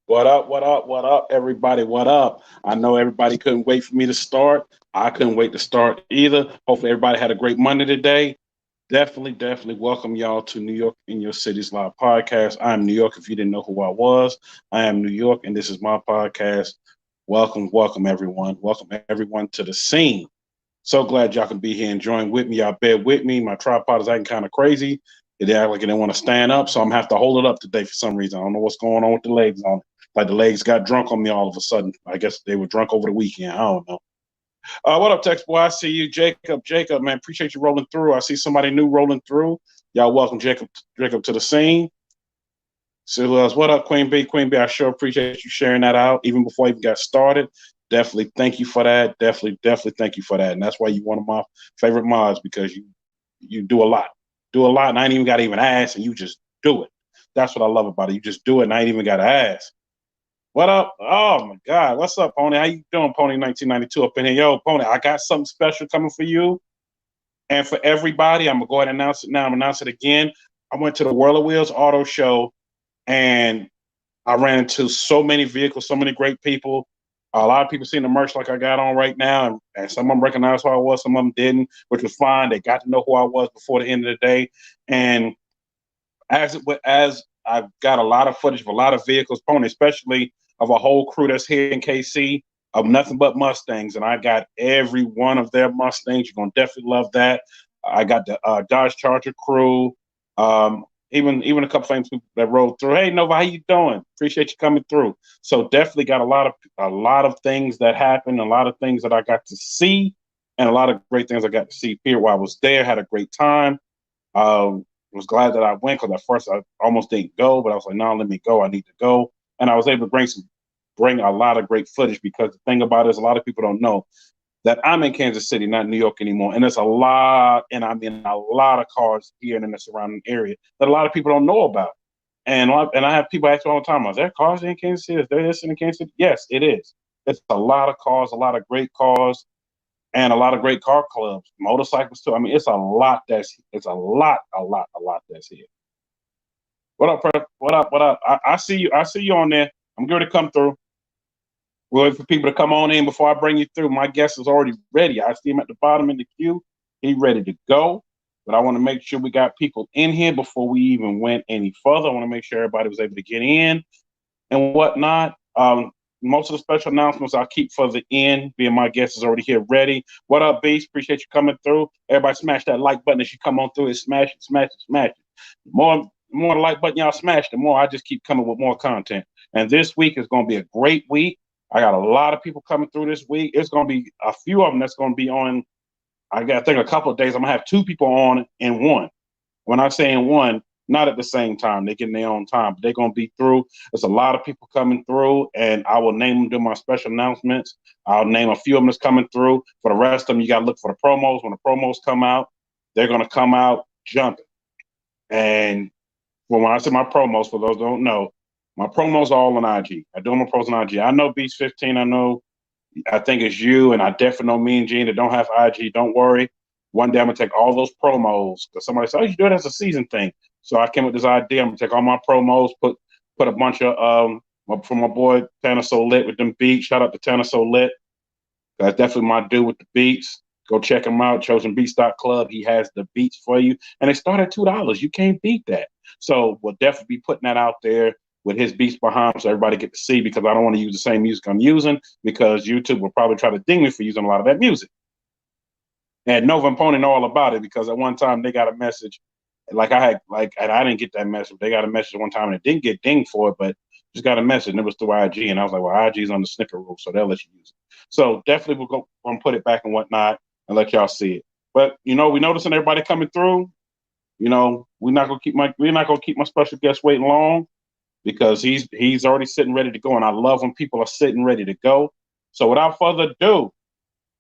What up, what up, what up, everybody? What up? I know everybody couldn't wait for me to start. I couldn't wait to start either. Hopefully, everybody had a great Monday today. Definitely welcome y'all to New York in Your City's live podcast. I'm New York. If you didn't know who I was, I am New York, and this is my podcast. Welcome, everyone. Welcome, everyone, to the scene. So glad y'all can be here and join with me. Y'all bear with me. My tripod is acting kind of crazy. It act like it didn't want to stand up, so I'm gonna have to hold it up today for some reason. I don't know what's going on with the legs on it. Like the legs got drunk on me all of a sudden. I guess they were drunk over the weekend. I don't know. What up, Tex boy? I see you, Jacob. Jacob, man, appreciate you rolling through. I see somebody new rolling through. Y'all welcome Jacob to the scene. See who else? What up, Queen B? Queen B, I sure appreciate you sharing that out even before I even got started. Definitely thank you for that. Definitely thank you for that. And that's why you one of my favorite mods because you do a lot. Do a lot, and I ain't even gotta even ask, and you just do it. That's what I love about it. You just do it, and I ain't even gotta ask. What up? Oh my God. What's up, Pony? How you doing, Pony 1992 up in here? Yo, Pony, I got something special coming for you and for everybody. I'm gonna go ahead and announce it now. I'm gonna announce it again. I went to the Whirl of Wheels Auto Show and I ran into so many vehicles, so many great people. A lot of people seen the merch like I got on right now, and some of them recognized who I was, some of them didn't, which was fine. They got to know who I was before the end of the day. And as I've got a lot of footage of a lot of vehicles, Pony, especially of a whole crew that's here in KC of nothing but Mustangs, and I got every one of their Mustangs. You're gonna definitely love that. I got the Dodge Charger crew, even a couple famous people that rode through. Hey Nova, how you doing? Appreciate you coming through. So definitely got a lot of things that happened, a lot of things that I got to see, and a lot of great things I got to see here while I was there. Had a great time. Was glad that I went because at first I almost didn't go, but I was like, no, let me go. I need to go, and I was able to bring a lot of great footage because the thing about it is a lot of people don't know that I'm in Kansas City, not New York anymore, and there's a lot, and I mean a lot of cars here and in the surrounding area that a lot of people don't know about, and I have people ask me all the time, "Is there cars in Kansas City? Is there this in Kansas City?" Yes, it is. It's a lot of cars, a lot of great cars and a lot of great car clubs, motorcycles too. I mean, it's a lot that's here. What up, Prep? What up? What up? I see you. I see you on there. I'm going to come through. We'll wait for people to come on in before I bring you through. My guest is already ready. I see him at the bottom in the queue. He's ready to go. But I want to make sure we got people in here before we even went any further. I want to make sure everybody was able to get in and whatnot. Most of the special announcements I'll keep for the end, being my guest is already here ready. What up, Beast? Appreciate you coming through. Everybody smash that like button as you come on through. It smash it, smash it, smash it. The more the like button y'all smash, the more I just keep coming with more content. And this week is going to be a great week. I got a lot of people coming through this week. It's going to be a few of them that's going to be on. I think a couple of days. I'm going to have two people on in one. When I say in one, not at the same time. They get in their own time, but they're going to be through. There's a lot of people coming through, and I will name them during my special announcements. I'll name a few of them that's coming through. For the rest of them, you got to look for the promos. When the promos come out, they're going to come out jumping. And when I say my promos, for those who don't know, my promos are all on IG. I do my promos on IG. I know Beast 15. I think it's you, and I definitely know me and Gene that don't have IG. Don't worry. One day I'm gonna take all those promos because somebody said, "Oh, you should do it as a season thing." So I came with this idea. I'm gonna take all my promos, put a bunch of from my boy Tanner So Lit with them beats. Shout out to Tanner So Lit. That's definitely my dude with the beats. Go check him out. ChosenBeats.club. He has the beats for you, and they start at $2. You can't beat that. So we'll definitely be putting that out there with his beats behind, so everybody get to see. Because I don't want to use the same music I'm using, because YouTube will probably try to ding me for using a lot of that music. And Nova and Pony know all about it because at one time they got a message, and I didn't get that message. They got a message one time and it didn't get dinged for it, but just got a message and it was through IG. And I was like, well, IG is on the snippet rule, so they'll let you use it. So definitely we'll go and put it back and whatnot and let y'all see it. But we noticing everybody coming through. We're not gonna keep my special guest waiting long because he's already sitting ready to go, and I love when people are sitting ready to go. So without further ado,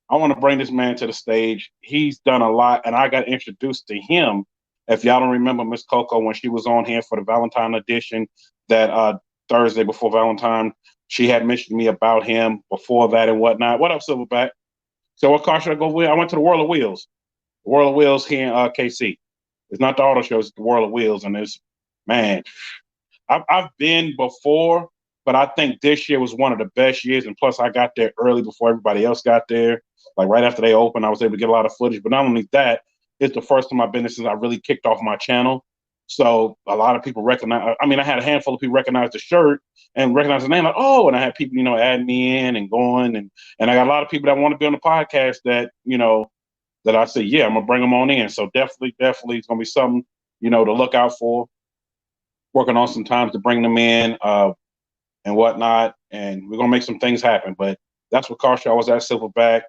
I want to bring this man to the stage. He's done a lot, and I got introduced to him. If y'all don't remember Miss Coco when she was on here for the Valentine edition, that Thursday before Valentine, she had mentioned me about him before that and whatnot. What up, Silverback? So what car should I go with? I went to the World of Wheels. The World of Wheels here in KC. It's not the auto show, it's the World of Wheels, and man, I've been before, But I think this year was one of the best years, and plus I got there early before everybody else got there. Like right after they opened, I was able to get a lot of footage. But not only that, it's the first time I've been there since I really kicked off my channel. So a lot of people recognize. I mean, I had a handful of people recognize the shirt and recognize the name. Like, oh, and I had people, add me in and going, and I got a lot of people that want to be on the podcast that that I say, yeah, I'm gonna bring them on in. So definitely, it's gonna be something to look out for. Working on some times to bring them in. And whatnot, and we're gonna make some things happen. But that's what car show I was at Silverback,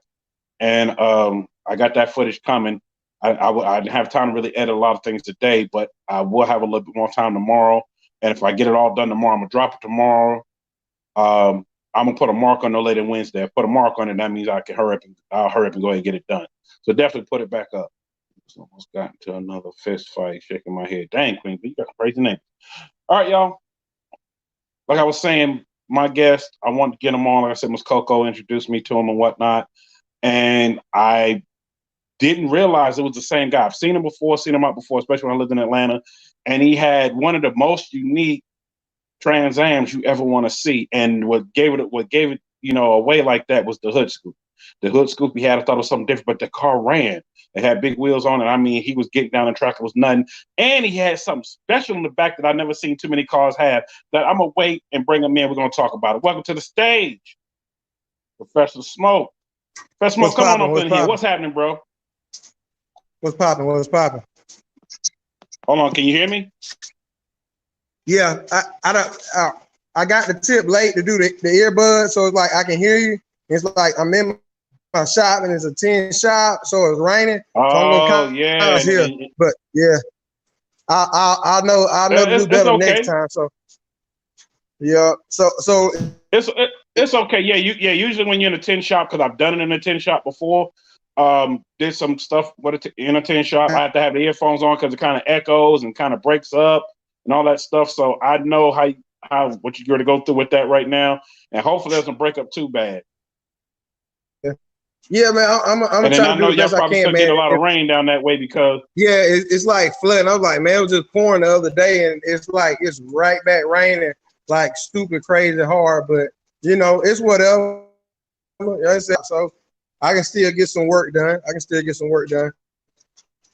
and I got that footage coming. I didn't have time to really edit a lot of things today, but I will have a little bit more time tomorrow. And if I get it all done tomorrow, I'm gonna drop it tomorrow. I'm gonna put a mark on no later than Wednesday. I put a mark on it, that means I can I'll hurry up and go ahead and get it done. So definitely put it back up. It's almost got into another fist fight, shaking my head. Dang, Queen, you got a crazy name. All right, y'all. Like I was saying, my guest, I wanted to get him on. Like I said, Ms. Coco introduced me to him and whatnot. And I didn't realize it was the same guy. I've seen him out before, especially when I lived in Atlanta. And he had one of the most unique Trans Ams you ever want to see. And what gave it, away like that was the hood scoop. The hood scoop he had, I thought it was something different, but the car ran. It had big wheels on it. I mean, he was getting down the track. It was nothing. And he had something special in the back that I've never seen too many cars have that I'm going to wait and bring him in. We're going to talk about it. Welcome to the stage, Professor Smoke. Professor Smoke, come on up in here. What's happening, bro? What's popping? Hold on. Can you hear me? Yeah, I got the tip late to do the earbud, so it's like I can hear you. It's like I'm in my shop and it's a 10 shop, so it's raining. Oh, so yeah. Here. But yeah, I'll know to do better next time. So yeah, so it's okay. Yeah, usually when you're in a 10 shop, because I've done it in a 10 shop before. Did some stuff in a 10 shop. I have to have the earphones on because it kind of echoes and kind of breaks up and all that stuff. So I know what you're going to go through with that right now, and hopefully it doesn't break up too bad. Yeah, man, I'm trying to do the best I can, man. Get a lot of rain down that way because it's like flooding. I was like, man, it was just pouring the other day, and it's like it's right back raining like stupid, crazy hard. But it's whatever. So I can still get some work done.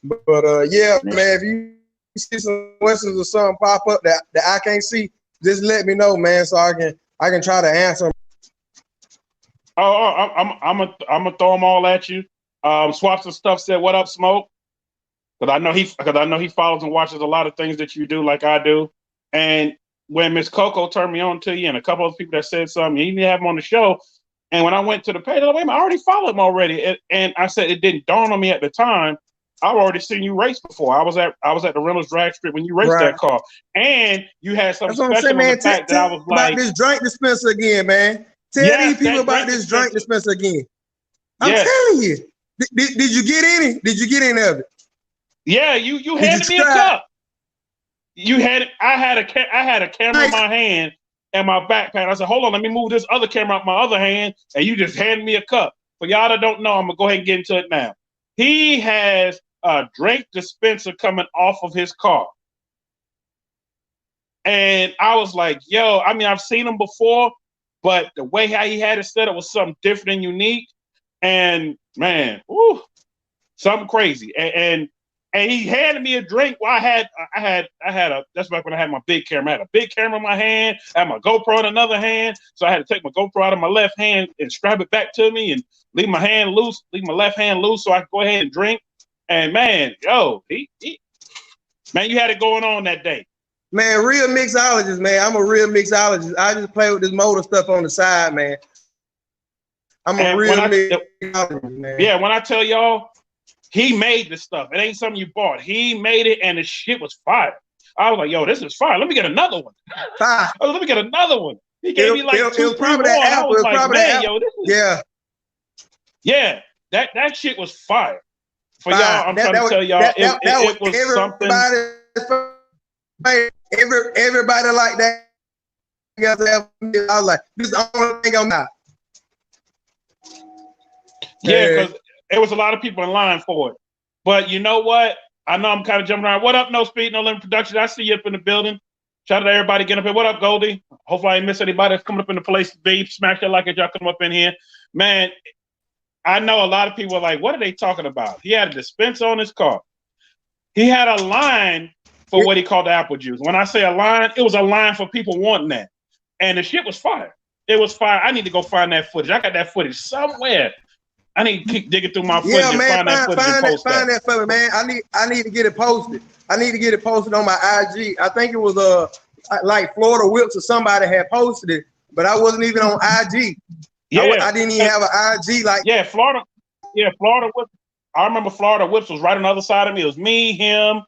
But yeah, man, if you see some questions or something pop up that I can't see, just let me know, man, so I can try to answer them. I'm gonna throw them all at you. Swaps and stuff said, "What up, Smoke?" Because I know he follows and watches a lot of things that you do, like I do. And when Miss Coco turned me on to you, and a couple of people that said something, you need to have him on the show. And when I went to the page, I was like, wait a minute, I already followed him already. And I said it didn't dawn on me at the time. I've already seen you race before. I was at the Reynolds drag strip when you raced that car, and you had something special on the fact that I was like, about this drink dispenser again, man. Tell these people about this drink dispenser again. I'm telling you. Did you get any? Did you get any of it? Yeah, you handed me a cup. I had a camera in my hand and my backpack. I said, hold on, let me move this other camera out my other hand, and you just handed me a cup. For y'all that don't know, I'm gonna go ahead and get into it now. He has a drink dispenser coming off of his car. And I was like, yo, I mean, I've seen him before, but the way how he had it set up was something different and unique. And man, something crazy. And he handed me a drink. Well, I had that's back when I had my big camera. I had a big camera in my hand, I had my GoPro in another hand. So I had to take my GoPro out of my left hand and strap it back to me and leave my left hand loose so I could go ahead and drink. And man, yo, man, you had it going on that day. Man, real mixologist, man. I'm a real mixologist. I just play with this motor stuff on the side, man. I'm a real mixologist, man. Yeah, when I tell y'all, he made this stuff. It ain't something you bought. He made it, and the shit was fire. I was like, yo, this is fire. Let me get another one. Let me get another one. He gave me like two, three more. I was like, man, yo, this is... Yeah, that shit was fire. For y'all, I'm trying to tell y'all, it was something. Everybody like that. I was like, this is the only thing I'm not. Yeah, because there was a lot of people in line for it. But you know what? I know I'm kind of jumping around. What up, No Speed, No Limit Production? I see you up in the building. Shout out to everybody getting up here. What up, Goldie? Hopefully I didn't miss anybody that's coming up in the place. Babe, smash that like as y'all come up in here. Man, I know a lot of people are like, what are they talking about? He had a dispenser on his car. He had a line for what he called the apple juice. When I say a line, it was a line for people wanting that. And the shit was fire. It was fire. I need to go find that footage. I got that footage somewhere. I need to keep digging through my footage and find that footage and post that. Find that for me, man. I need to get it posted. I need to get it posted on my IG. I think it was like Florida Whips or somebody had posted it, but I wasn't even on IG. Yeah, I didn't even have an IG. Like Florida Whips. I remember Florida Whips was right on the other side of me. It was me, him,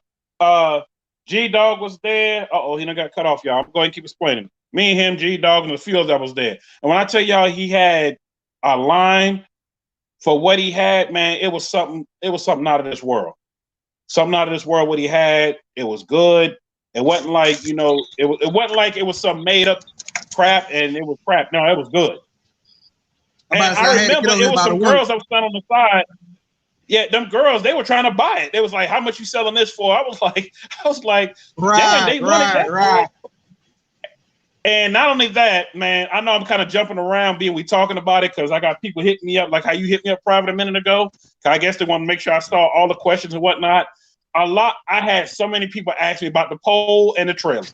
G Dog was there. He done got cut off, y'all. I'm going to keep explaining. Me, him, G Dog, and a few others that was there. And when I tell y'all he had a line for what he had, man, it was something out of this world. Something out of this world what he had. It was good. It wasn't like, it wasn't like it was some made up crap and it was crap. No, it was good. And I remember it was some girls that was standing on the side. Yeah, them girls, they were trying to buy it. They was like, how much you selling this for? I was like, right, they wanted that. Right. And not only that, man, I know I'm kind of jumping around we talking about it because I got people hitting me up like how you hit me up private a minute ago. I guess they want to make sure I saw all the questions and whatnot. I had so many people ask me about the pole and the trailer.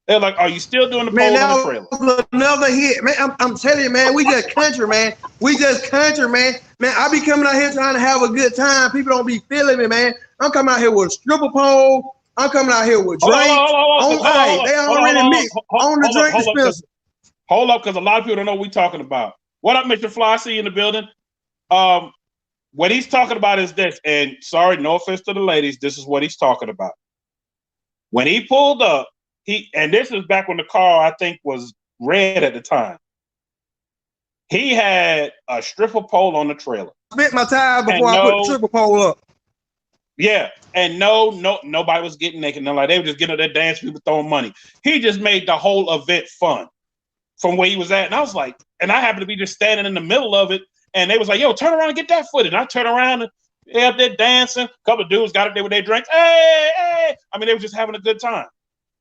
They're like, are you still doing the pole and the trailer? Another hit, man. I'm telling you, man, we just country, man. We just country, man. Man, I be coming out here trying to have a good time. People don't be feeling me, man. I'm coming out here with a stripper pole. I'm coming out here with drinks. They already mixed on the drink dispenser. Hold up, because a lot of people don't know what we're talking about. What up, Mr. Fly? I see you in the building. What he's talking about is this, and sorry, no offense to the ladies, this is what he's talking about. When he pulled up, and this is back when the car, I think, was red at the time. He had a stripper pole on the trailer. Spent my time before I put the stripper pole up. Yeah, and nobody was getting naked. Like they were just getting up there dancing, people throwing money. He just made the whole event fun from where he was at. And I was like, and I happened to be just standing in the middle of it. And they was like, yo, turn around and get that footage. And I turned around and they up there dancing. A couple of dudes got up there with their drinks. Hey. I mean, they were just having a good time.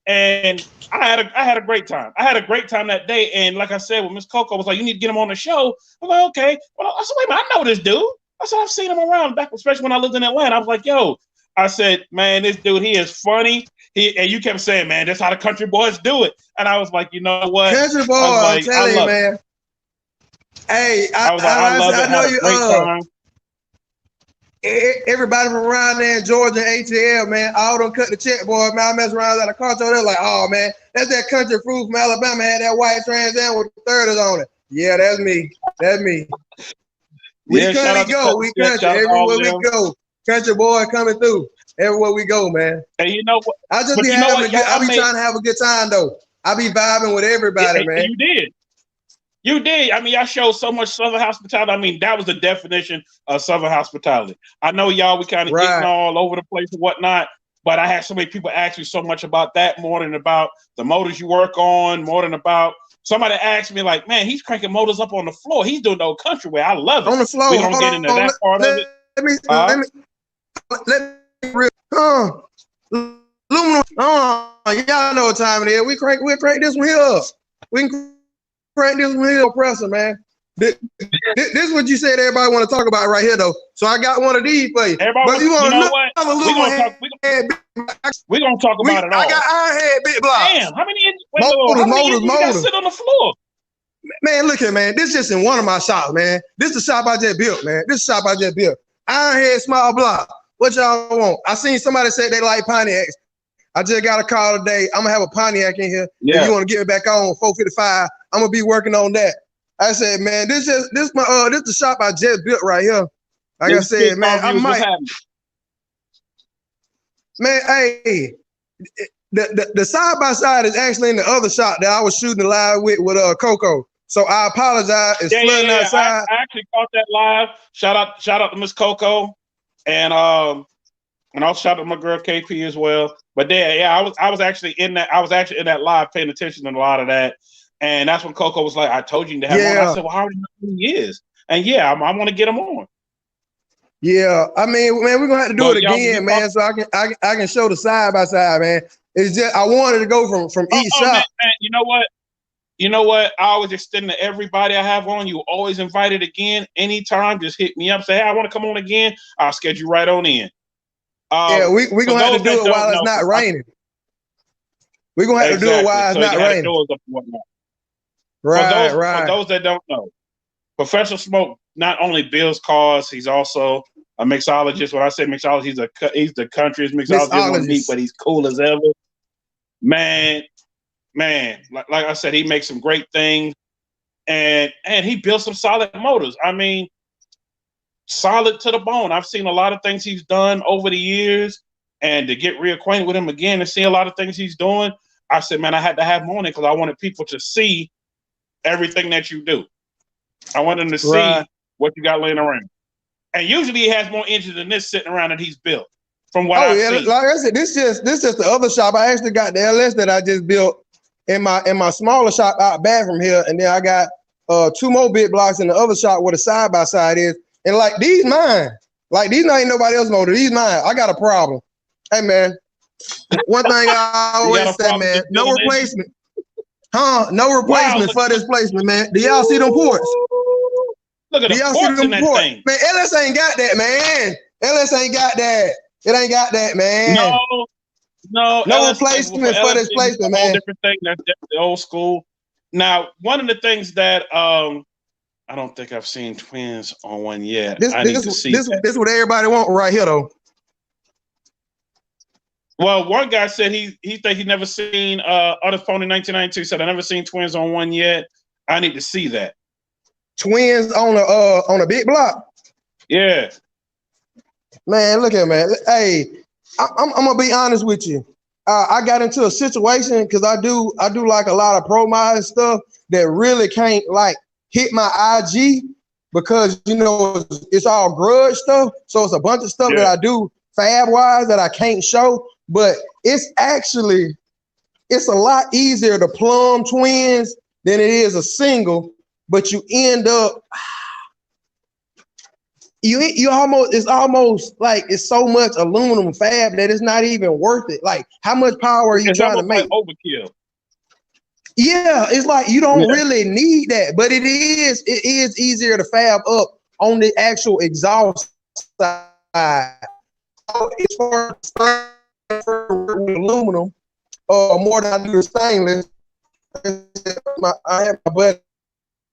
And I had a great time. I had a great time that day. And like I said, when Miss Coco was like, you need to get him on the show. I was like, okay. Well, I said, wait a minute, I know this dude. I said, I've seen him around back, especially when I lived in Atlanta. I was like, yo, I said, man, this dude, he is funny. And you kept saying, man, that's how the country boys do it. And I was like, you know what? Country boys, I'm telling you, man. Hey, I know you. Everybody from around there in Georgia, ATL, man, all them cut the check, boy. Man, I mess around at a car show. They're like, oh man, that's that country fruit from Alabama. Had that white Trans Am with the 30s on it. Yeah, that's me. That's me. We country go. We country everywhere we go. Country boy coming through everywhere we go, man. And you know what? I just be having a good. I be trying to have a good time though. I be vibing with everybody, man. You did. You did. I mean, I showed so much Southern hospitality. I mean, that was the definition of Southern hospitality. I know y'all, we kind of getting all over the place and whatnot, but I had so many people ask me so much about that, more than about the motors you work on, more than about somebody asked me like, man, he's cranking motors up on the floor. He's doing the old country way. I love it. On the floor. We don't get into that part of it. Let me aluminum. Y'all know what time it is. We'll crank this one here up. We can crank this one here, compressor, man. This is what you said everybody want to talk about right here, though. So I got one of these for you. But you want to know what? We're going to talk about it all. I got iron head big blocks. Damn, how many inches? Motors. Sit on the floor. Man, look here, man. This just in one of my shops, man. This is the shop I just built, man. This is the shop I just built. Iron head, small block. What y'all want? I seen somebody say they like Pontiacs. I just got a call today. I'm gonna have a Pontiac in here. Yeah. If you want to get me back on 455, I'm gonna be working on that. I said, man, this the shop I just built right here. Like I said, man, I might. Man, hey, the side by side is actually in the other shop that I was shooting live with Coco. So I apologize. It's flooding outside. I actually caught that live. Shout out to Miss Coco, and also shout out to my girl KP as well. But I was actually in that. I was actually in that live, paying attention to a lot of that. And that's when Coco was like, "I told you to have him on." I said, "Well, how do you know who he is?" And I want to get him on. Yeah, I mean, man, we're gonna have to do it again, man. So I can show the side by side, man. It's just I wanted to go from each shop. Man, you know what? You know what? I always extend to everybody I have on. You always invited again. Anytime, just hit me up. Say, hey, I want to come on again. I'll schedule you right on in. Yeah, we're gonna have to do it while it's not raining. We're gonna have to do it while it's not raining. Right, For those that don't know, Professional Smoke not only builds cars, he's also a mixologist. When I say mixologist, he's the country's mixologist on meat, but he's cool as ever. Man, like I said, he makes some great things, and he built some solid motors. I mean, solid to the bone. I've seen a lot of things he's done over the years, and to get reacquainted with him again and see a lot of things he's doing, I said, man, I had to have him on it because I wanted people to see everything that you do. I want them to see what you got laying around. And usually he has more engines than this sitting around that he's built. From what I've seen. Like I said, this just the other shop. I actually got the LS that I just built in my smaller shop out back from here, and then I got 2 more big blocks in the other shop where the side by side is. And like these mine, like these ain't nobody else motor. These mine. I got a problem. Hey man, one thing I always say, man, no replacement. No replacement for this placement, man. Do y'all see them ports? Look at the ports in that thing. Man, LS ain't got that, man. LS ain't got that. It ain't got that, man. No replacement for this placement, man. Different thing. That's definitely old school. Now, one of the things that I don't think I've seen twins on one yet. I need to see. This what everybody want right here, though. Well, one guy said he think he never seen other phone in 1992. Said I never seen twins on one yet. I need to see that. Twins on a big block. Yeah. Man, look at man. Hey, I'm gonna be honest with you. I got into a situation because I do like a lot of pro mod stuff that really can't like hit my IG because you know it's all grudge stuff. So it's a bunch of stuff that I do fab wise that I can't show. But it's a lot easier to plumb twins than it is a single. But you end up it's almost like it's so much aluminum fab that it's not even worth it. Like how much power are you trying to make? Like overkill. Yeah, it's like you don't really need that, but it is easier to fab up on the actual exhaust side. So as far as aluminum, more than I do the stainless. I have my buddy.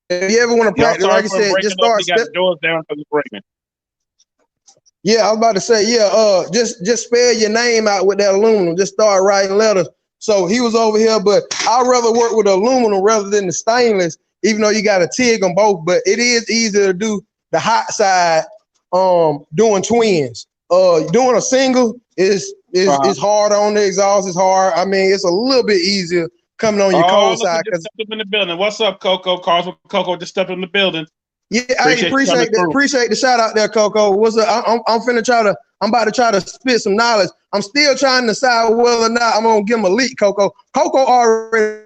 If you ever want to practice, like I said, just start. He got the doors down because it's breaking. Yeah, I was about to say, just spell your name out with that aluminum. Just start writing letters. So he was over here, but I'd rather work with aluminum rather than the stainless, even though you got to TIG on both. But it is easier to do the hot side, doing twins. Doing a single is hard on the exhaust. It's hard. I mean, it's a little bit easier coming on your cold side. Just step in the building. What's up, Coco? Cars with Coco just step in the building. Yeah, I appreciate the shout out there, Coco. What's up? I'm about to try to spit some knowledge. I'm still trying to decide whether or not I'm gonna give him a leak, Coco. Coco already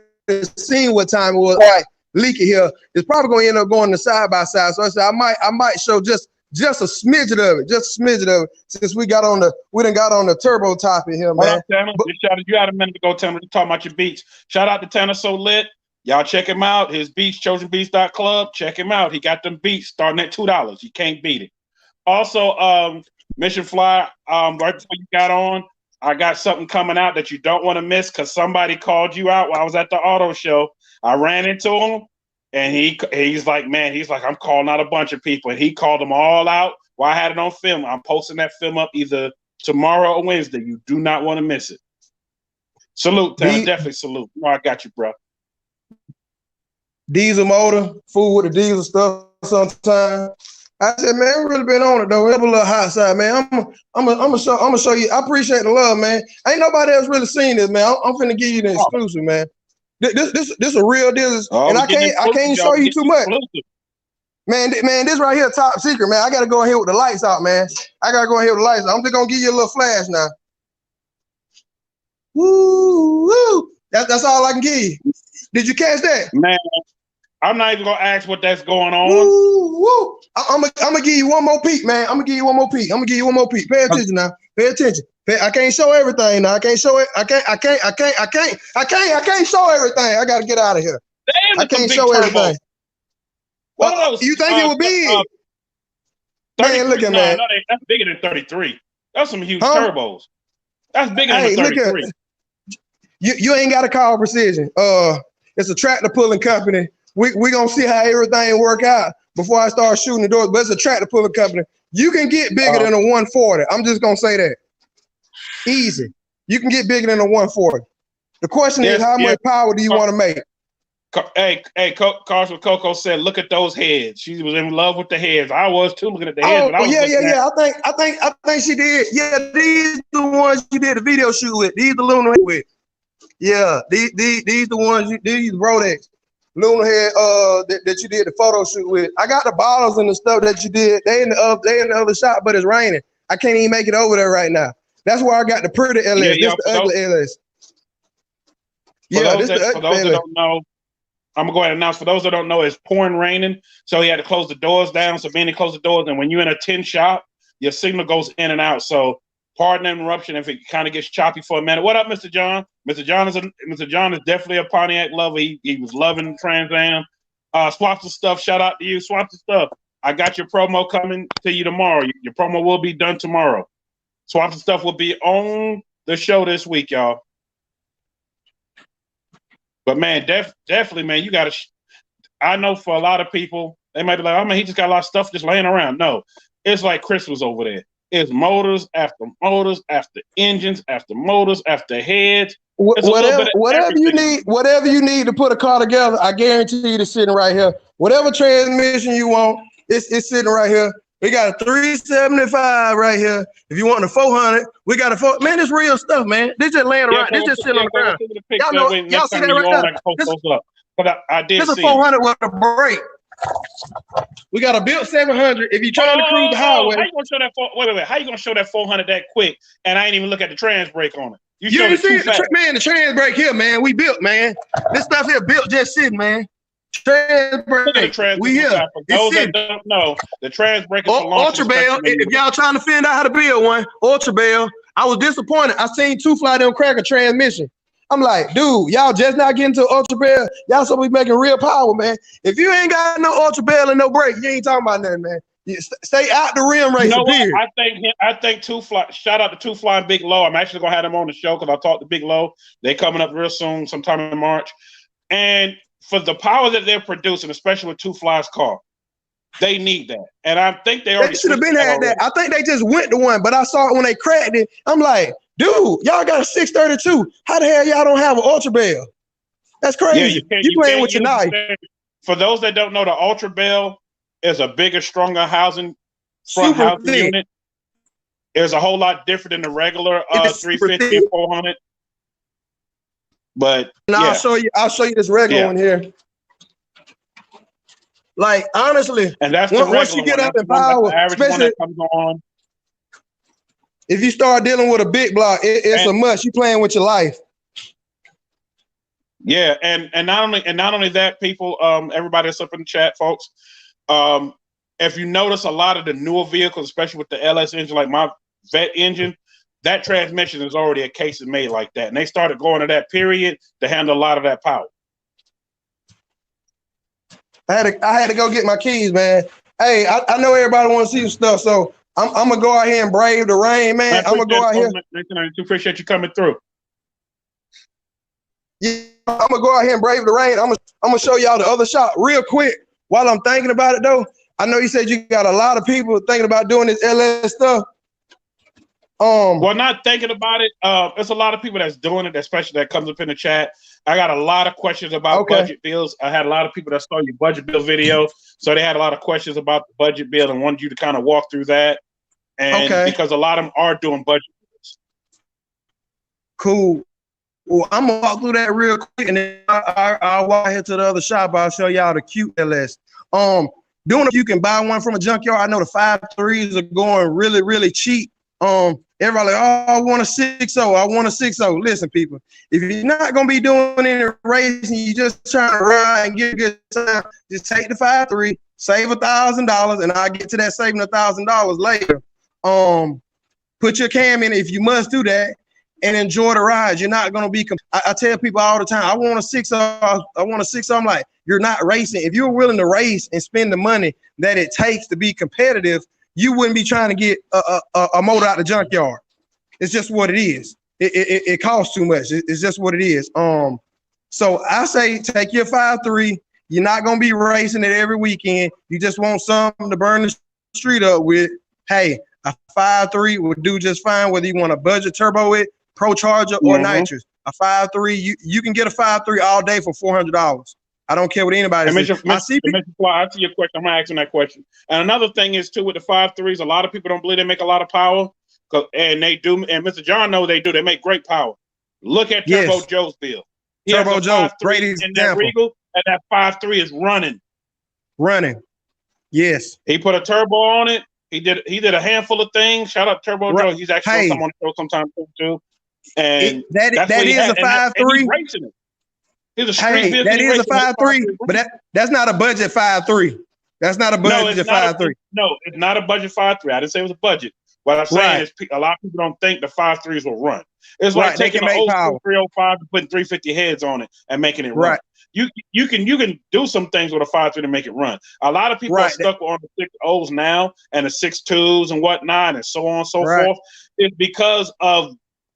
seen what time it was. Right, leak it here. It's probably gonna end up going to side by side. So I said I might show just a smidget of it, since we done got on the turbo topic here, man. Up, Tanner? You had a minute to go, Tanner, to talk about your beats. Shout out to Tanner So Lit. Y'all check him out. His beats, chosenbeats.club. Check him out. He got them beats starting at $2. You can't beat it. Also, Mission Fly, right before you got on, I got something coming out that you don't want to miss because somebody called you out while I was at the auto show. I ran into him. And he's like, I'm calling out a bunch of people. And he called them all out while I had it on film. I'm posting that film up either tomorrow or Wednesday. You do not want to miss it. Salute, Tanner. Definitely salute. I got you, bro. Diesel motor, fool with the diesel stuff sometimes. I said, man, we really been on it though. We have a little hot side, man. I'm gonna show you. I appreciate the love, man. Ain't nobody else really seen this, man. I'm finna give you the exclusive, man. This a real deal, and I can't show you too much. Man, this right here, top secret, man. I gotta go ahead with the lights out, man. I'm just gonna give you a little flash now. Woo! That's all I can give you. Did you catch that? Man, I'm not even gonna ask what that's going on. Woo! I'm gonna give you one more peek, man. I'm gonna give you one more peek. Pay attention now. Pay I can't show everything. Now I can't show it. I can't show everything. I gotta get out of here. I can't show everything. What are those? You think it would be? Man, look at man. No, that's bigger than 33. That's some huge turbos. That's bigger than 33. You ain't got to call precision. It's a tractor pulling company. We gonna see how everything work out before I start shooting the doors. But it's a tractor pulling company. You can get bigger than a 140. I'm just gonna say that. Easy. You can get bigger than a 140. The question is, how much power do you want to make? Hey, Carson Coco said, "Look at those heads." She was in love with the heads. I was too, looking at the heads. Oh, yeah. I think she did. Yeah, these the ones you did the video shoot with. These the Lunar head with. Yeah, these the ones these Rolex Lunar head that you did the photo shoot with. I got the bottles and the stuff that you did. They in the other shop, but it's raining. I can't even make it over there right now. That's why I got the pretty LS. This the ugly LS. For those that don't know, I'm gonna go ahead and announce. For those that don't know, it's pouring raining, so he had to close the doors down. So Benny closed the doors, and when you're in a tin shop, your signal goes in and out. So pardon the interruption if it kind of gets choppy for a minute. What up, Mr. John? Mr. John is definitely a Pontiac lover. He was loving Trans Am. Swaps of Stuff. Shout out to you, Swaps of Stuff. I got your promo coming to you tomorrow. Your promo will be done tomorrow. Swaps of Stuff will be on the show this week, y'all. But man, definitely, man, you got to. I know for a lot of people, they might be like, "Oh man, he just got a lot of stuff just laying around." No, it's like Christmas over there. It's motors after motors after engines after motors after heads. Whatever you need to put a car together, I guarantee you it's sitting right here. Whatever transmission you want, it's sitting right here. We got a 375 right here. If you want a 400, we got a 4. Man, it's real stuff, man. This just laying around. This just sitting on the ground. Y'all see that right there? I did. This is a 400 with a brake. We got a built 700. If you're trying to cruise the highway, how you gonna show that? Wait. How you gonna show that 400 that quick? And I ain't even look at the trans brake on it. You see man, the trans brake here, man. We built, man. This stuff here built just sitting, man. Trans brake. We here. For those that don't know, the trans brake is Ultra Bell. If y'all trying to find out how to build one, Ultra Bell. I was disappointed. I seen Two Fly them crack a transmission. I'm like, dude, y'all just not getting to Ultra Bell. Y'all supposed to be making real power, man. If you ain't got no Ultra Bell and no brake, you ain't talking about nothing, man. You stay out the rim race. You know what? I think Two Fly. Shout out to Two Fly and Big Low. I'm actually gonna have them on the show because I talked to Big Low. They coming up real soon, sometime in March. And for the power that they're producing, especially with Two Fly's car, they need that. And I think they already should have been had that. I think they just went to one, but I saw it when they cracked it. I'm like, dude, y'all got a 632. How the hell y'all don't have an Ultra Bell? That's crazy. Yeah, you playing with your knife. For those that don't know, the Ultra Bell is a bigger, stronger housing unit. It's a whole lot different than the regular 350 and 400. But I'll show you this regular one here. Like honestly, and that's once you get up in power, especially comes on. If you start dealing with a big block, it's a must. You playing with your life. Yeah, and not only that, people, everybody that's up in the chat, folks. If you notice, a lot of the newer vehicles, especially with the LS engine, like my Vet engine, that transmission is already a case made like that, and they started going to that period to handle a lot of that power. I had to go get my keys, man. Hey, I know everybody want to see some stuff, so I'm gonna go out here and brave the rain, man. I'm gonna go out here. I appreciate you coming through. Yeah, I'm gonna go out here and brave the rain. I'm gonna show y'all the other shop real quick. While I'm thinking about it, though, I know you said you got a lot of people thinking about doing this LS stuff. Well, not thinking about it. There's a lot of people that's doing it, especially that comes up in the chat. I got a lot of questions about budget bills. I had a lot of people that saw your budget bill video, so they had a lot of questions about the budget bill and wanted you to kind of walk through that. And because a lot of them are doing budget bills. Cool. Well, I'm gonna walk through that real quick, and then I'll walk here to the other shop. I'll show y'all the cute LS. You can buy one from a junkyard. I know the 5.3s are going really, really cheap. Everybody like, oh, I want a 6.0. I want a 6.0. Listen, people, if you're not gonna be doing any racing, you just trying to ride and get a good time, just take the 5.3, save $1,000, and I'll get to that saving $1,000 later. Put your cam in if you must do that, and enjoy the ride. You're not gonna be. I tell people all the time, I want a 6.0. I want a 6.0. I'm like, you're not racing. If you're willing to race and spend the money that it takes to be competitive, you wouldn't be trying to get a motor out the junkyard. It's just what it is. It costs too much. It's just what it is. So I say take your 5.3. You're not gonna be racing it every weekend. You just want something to burn the street up with. Hey, a 5.3 would do just fine, whether you want a budget turbo it, pro charger, or nitrous. A 5.3, you can get a 5.3 all day for $400. I don't care what anybody says. I see your question. I'm asking that question. And another thing is too with the 5.3s, a lot of people don't believe they make a lot of power, and they do. And Mr. John knows they do. They make great power. Look at Turbo Joe's build. Turbo Joe, great example. That Regal, and that 5.3 is running. Yes. He put a turbo on it. He did a handful of things. Shout out Turbo Joe. He's actually going to come on the show sometime too. And that is a 5.3. He's a street vehicle. That is a 5.3, but that's not a budget 5.3. That's not a budget 5.3. No, it's not a budget 5.3. I didn't say it was a budget. What I'm saying is a lot of people don't think the 5.3s will run. It's like taking an old school 305 and putting 350 heads on it and making it run. You can do some things with a 5.3 to make it run. A lot of people are stuck on the 6.0s now and the 6.2s and whatnot and so on and so forth. It's because of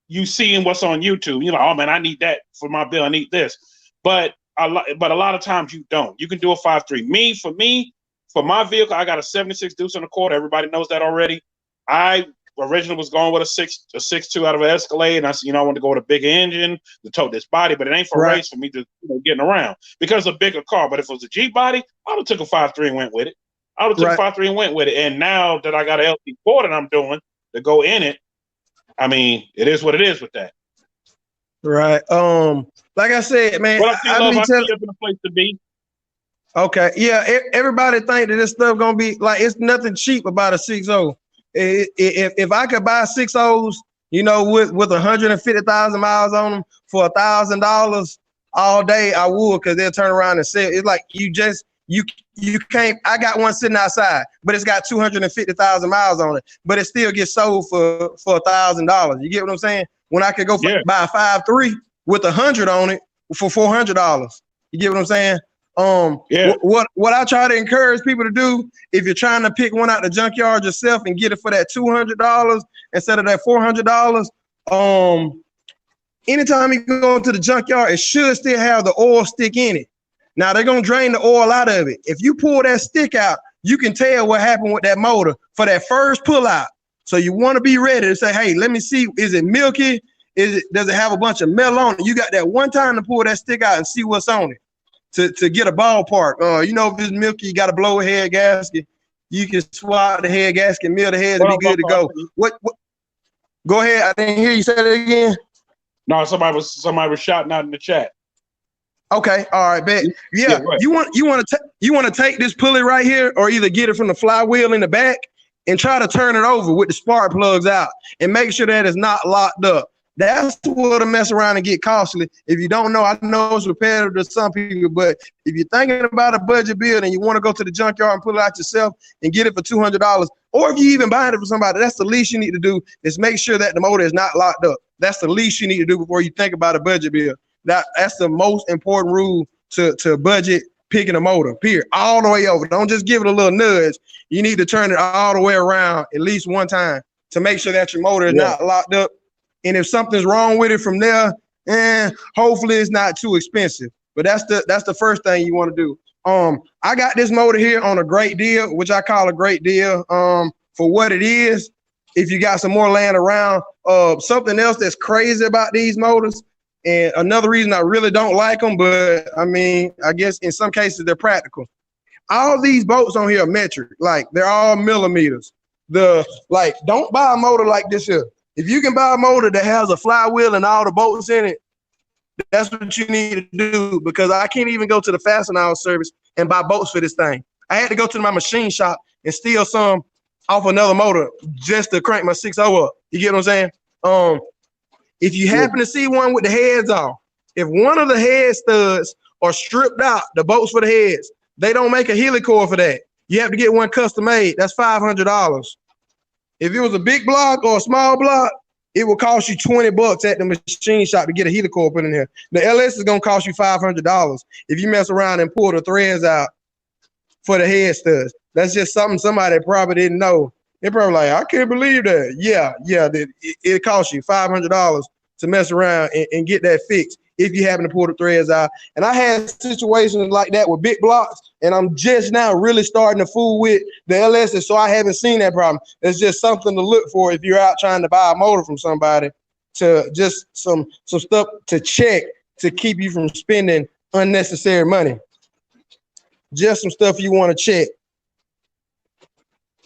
you seeing what's on YouTube. You're like, oh man, I need that for my bill. I need this. But a lot of times you don't. You can do a 5.3. For my vehicle, I got a 76 deuce and a quarter. Everybody knows that already. I originally was going with a 6.2 out of an Escalade, and I said, I want to go with a bigger engine to tote this body, but it ain't for race for me to getting around because it's a bigger car. But if it was a Jeep body, I would have took a 5.3 and went with it. And now that I got an LT4 that I'm doing to go in it, I mean, it is what it is with that. Right. Like I said, man, I see you in a place to be. Okay. Yeah. Everybody think that this stuff gonna be like it's nothing cheap about a 6.0. If I could buy 6.0s, with 150,000 miles on them for $1,000 all day, I would, because they'll turn around and sell. It's like you can't. I got one sitting outside, but it's got 250,000 miles on it, but it still gets sold for $1,000. You get what I'm saying? When I could go buy a 5.3 with 100 on it for $400. You get what I'm saying? What I try to encourage people to do, if you're trying to pick one out the junkyard yourself and get it for that $200 instead of that $400, anytime you go to the junkyard, it should still have the oil stick in it. Now they're gonna drain the oil out of it. If you pull that stick out, you can tell what happened with that motor for that first pull out. So you want to be ready to say, hey, let me see, is it milky? Does it have a bunch of metal on it? You got that one time to pull that stick out and see what's on it. To get a ballpark, if it's milky, you got to blow a head gasket. You can swap the head gasket, mill the heads, and be good to go. What? Go ahead. I didn't hear you say that again. No, somebody was shouting out in the chat. Okay, all right, bet. Yeah, you want to take this pulley right here, or either get it from the flywheel in the back and try to turn it over with the spark plugs out, and make sure that it's not locked up. That's what'll mess around and get costly. If you don't know, I know it's repetitive to some people, but if you're thinking about a budget build and you want to go to the junkyard and pull it out yourself and get it for $200, or if you even buy it for somebody, that's the least you need to do is make sure that the motor is not locked up. That's the least you need to do before you think about a budget build. That's the most important rule to budget picking a motor, period, all the way over. Don't just give it a little nudge. You need to turn it all the way around at least one time to make sure that your motor is not locked up. And if something's wrong with it from there, hopefully it's not too expensive. But that's the first thing you want to do. I got this motor here on a great deal, which I call a great deal for what it is. If you got some more land around, something else that's crazy about these motors, and another reason I really don't like them, but I mean, I guess in some cases they're practical. All these bolts on here are metric, like they're all millimeters. Don't buy a motor like this here. If you can buy a motor that has a flywheel and all the bolts in it, that's what you need to do, because I can't even go to the fastener service and buy bolts for this thing. I had to go to my machine shop and steal some off another motor just to crank my 6.0 up. You get what I'm saying? If you happen to see one with the heads off, if one of the head studs are stripped out, the bolts for the heads, they don't make a helicoil for that. You have to get one custom made. That's $500. If it was a big block or a small block, it will cost you $20 at the machine shop to get a heater core put in there. The LS is gonna cost you $500 if you mess around and pull the threads out for the head studs. That's just something somebody probably didn't know. They're probably like, I can't believe that. Yeah, it costs you $500 to mess around and get that fixed if you happen to pull the threads out. And I had situations like that with big blocks, and I'm just now really starting to fool with the LSs, so I haven't seen that problem. It's just something to look for if you're out trying to buy a motor from somebody, to just some stuff to check to keep you from spending unnecessary money. Just some stuff you want to check.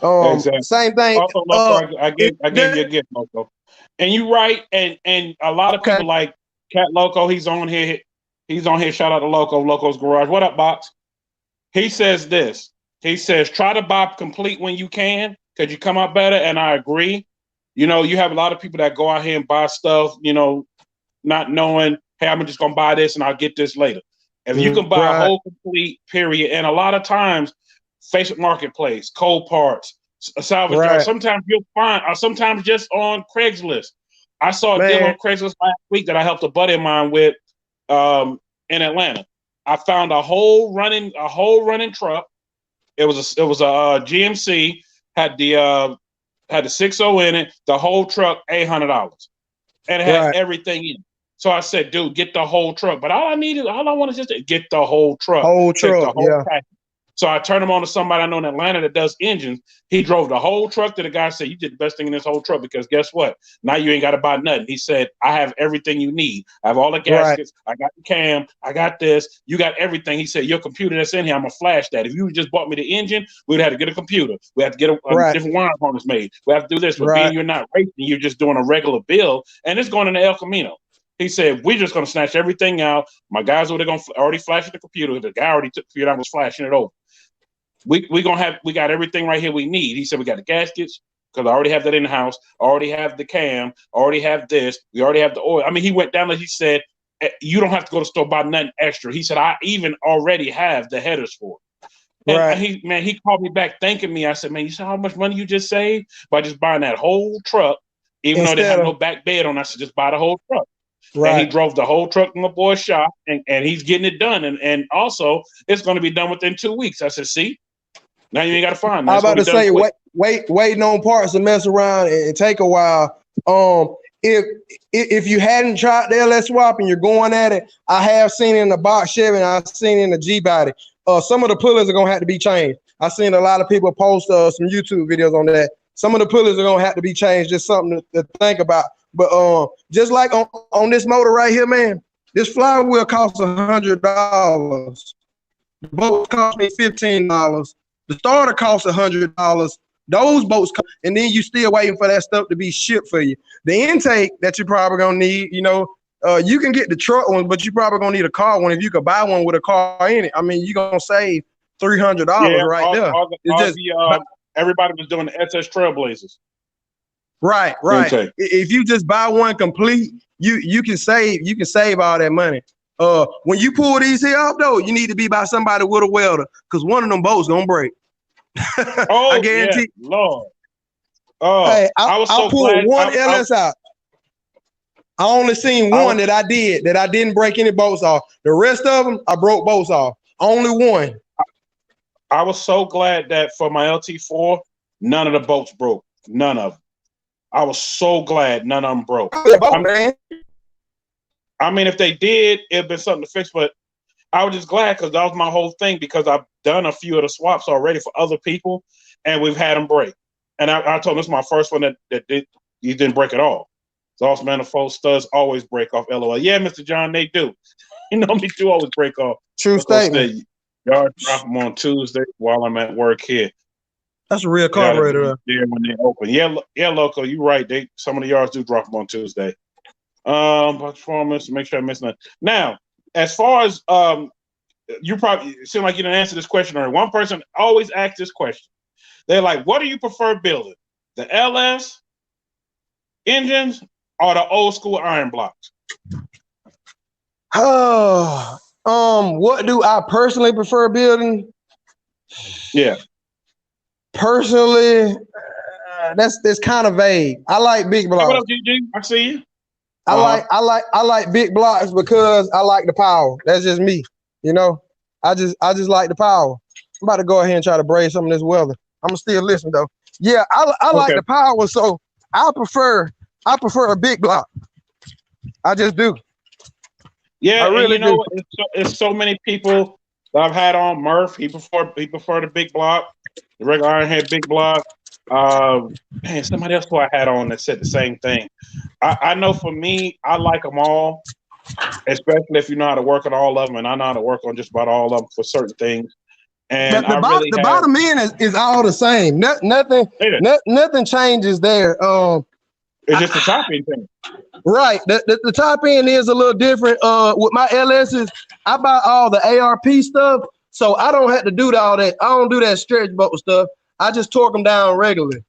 Exactly. Same thing. Also, Loco, I gave you a gift, Loco. And you're right. And a lot of people like Cat Loco, he's on here. Shout out to Loco, Loco's Garage. What up, Box? He says this. He says, try to buy complete when you can, because you come out better. And I agree. You know, you have a lot of people that go out here and buy stuff, you know, not knowing, hey, I'm just going to buy this and I'll get this later. If you can buy a whole complete, period, and a lot of times, Facebook Marketplace, Cold Parts, salvage yard. Sometimes you'll find, or sometimes just on Craigslist. I saw a deal on Craigslist last week that I helped a buddy of mine with in Atlanta. I found a whole running truck. It was a GMC, had the 6.0 in it. The whole truck, $800, and it had everything in it. So I said, dude, get the whole truck. But all I want is just to get the whole truck. Package. So I turned him on to somebody I know in Atlanta that does engines. He drove the whole truck to the guy, said, you did the best thing in this whole truck, because guess what? Now you ain't got to buy nothing. He said, I have everything you need. I have all the gaskets. I got the cam. I got this. You got everything. He said, your computer that's in here, I'm going to flash that. If you just bought me the engine, we'd have to get a computer. We have to get a different wire harness made. We have to do this. But being you're not racing, you're just doing a regular bill, and it's going into El Camino. He said, we're just going to snatch everything out. My guys were going to already flash the computer. The guy already took the computer and was flashing it over. We got everything right here we need. He said, we got the gaskets, because I already have that in the house. I already have the cam. I already have this. We already have the oil. I mean, he went down and he said, you don't have to go to the store buy nothing extra. He said, I even already have the headers for it. And he called me back thanking me. I said, man, you saw how much money you just saved by just buying that whole truck, even though they have no back bed on. I said, just buy the whole truck. And he drove the whole truck in my boy's shop, and he's getting it done. And also, it's going to be done within 2 weeks. I said, see, now you ain't got to find me. I was about to say, waiting on parts to mess around and take a while. If you hadn't tried the LS swap and you're going at it, I have seen it in the box Chevy and I've seen it in the G body. Some of the pullers are going to have to be changed. I've seen a lot of people post some YouTube videos on that. Some of the pullers are going to have to be changed. Just something to think about. But just like on this motor right here, man, this flywheel costs $100. The boat cost me $15. The starter costs $100. Those boats come, and then you still waiting for that stuff to be shipped for you. The intake that you're probably gonna need, you know, you can get the truck one, but you probably gonna need a car one. If you could buy one with a car in it, I mean, you're gonna save $300 there. Everybody was doing the SS Trailblazers. Right. Intake. If you just buy one complete, you can save all that money. When you pull these here up though, you need to be by somebody with a welder, because one of them boats gonna break. I guarantee. Yeah, Lord. Hey, I pulled one LS out. I only seen one that I didn't break any bolts off. The rest of them, I broke bolts off. Only one. I was so glad that for my LT4, none of the bolts broke. None of them. I was so glad none of them broke. I mean, if they did, it'd been something to fix, but I was just glad, because that was my whole thing, because I've done a few of the swaps already for other people, and we've had them break. And I told them this is my first one that you didn't break at all. Exhaust manifold studs always break off, LOL. Yeah, Mr. John, they do. You know, me do always break off. True statement. Y'all drop them on Tuesday while I'm at work here. That's a real carburetor. Yeah, when they open. Yeah, Loco, you're right. Some of the yards do drop them on Tuesday. Performance, make sure I miss nothing. Now, as far as you probably seem like you didn't answer this question already. One person always asks this question. They're like, what do you prefer building? The LS engines or the old school iron blocks? What do I personally prefer building? Yeah. Personally, that's kind of vague. I like big Hey, what blocks. up, GG? I see you. I like big blocks because I like the power. That's just me. You know, I just like the power. I'm about to go ahead and try to braid some of this weather. I'm gonna still listen though. Yeah, I like the power, so I prefer a big block. I just do. Yeah, I really and you know, do. it's so many people that I've had on. Murph, he prefer the big block, the regular iron head big block. Man, somebody else who I had on that said the same thing. I know for me, I like them all, especially if you know how to work on all of them, and I know how to work on just about all of them for certain things. And I really The have. bottom end is all the same. Nothing changes there. It's just the top end thing. Right. The top end is a little different. With my LSs, I buy all the ARP stuff, so I don't have to do all that. I don't do that stretch bolt stuff. I just torque them down regularly.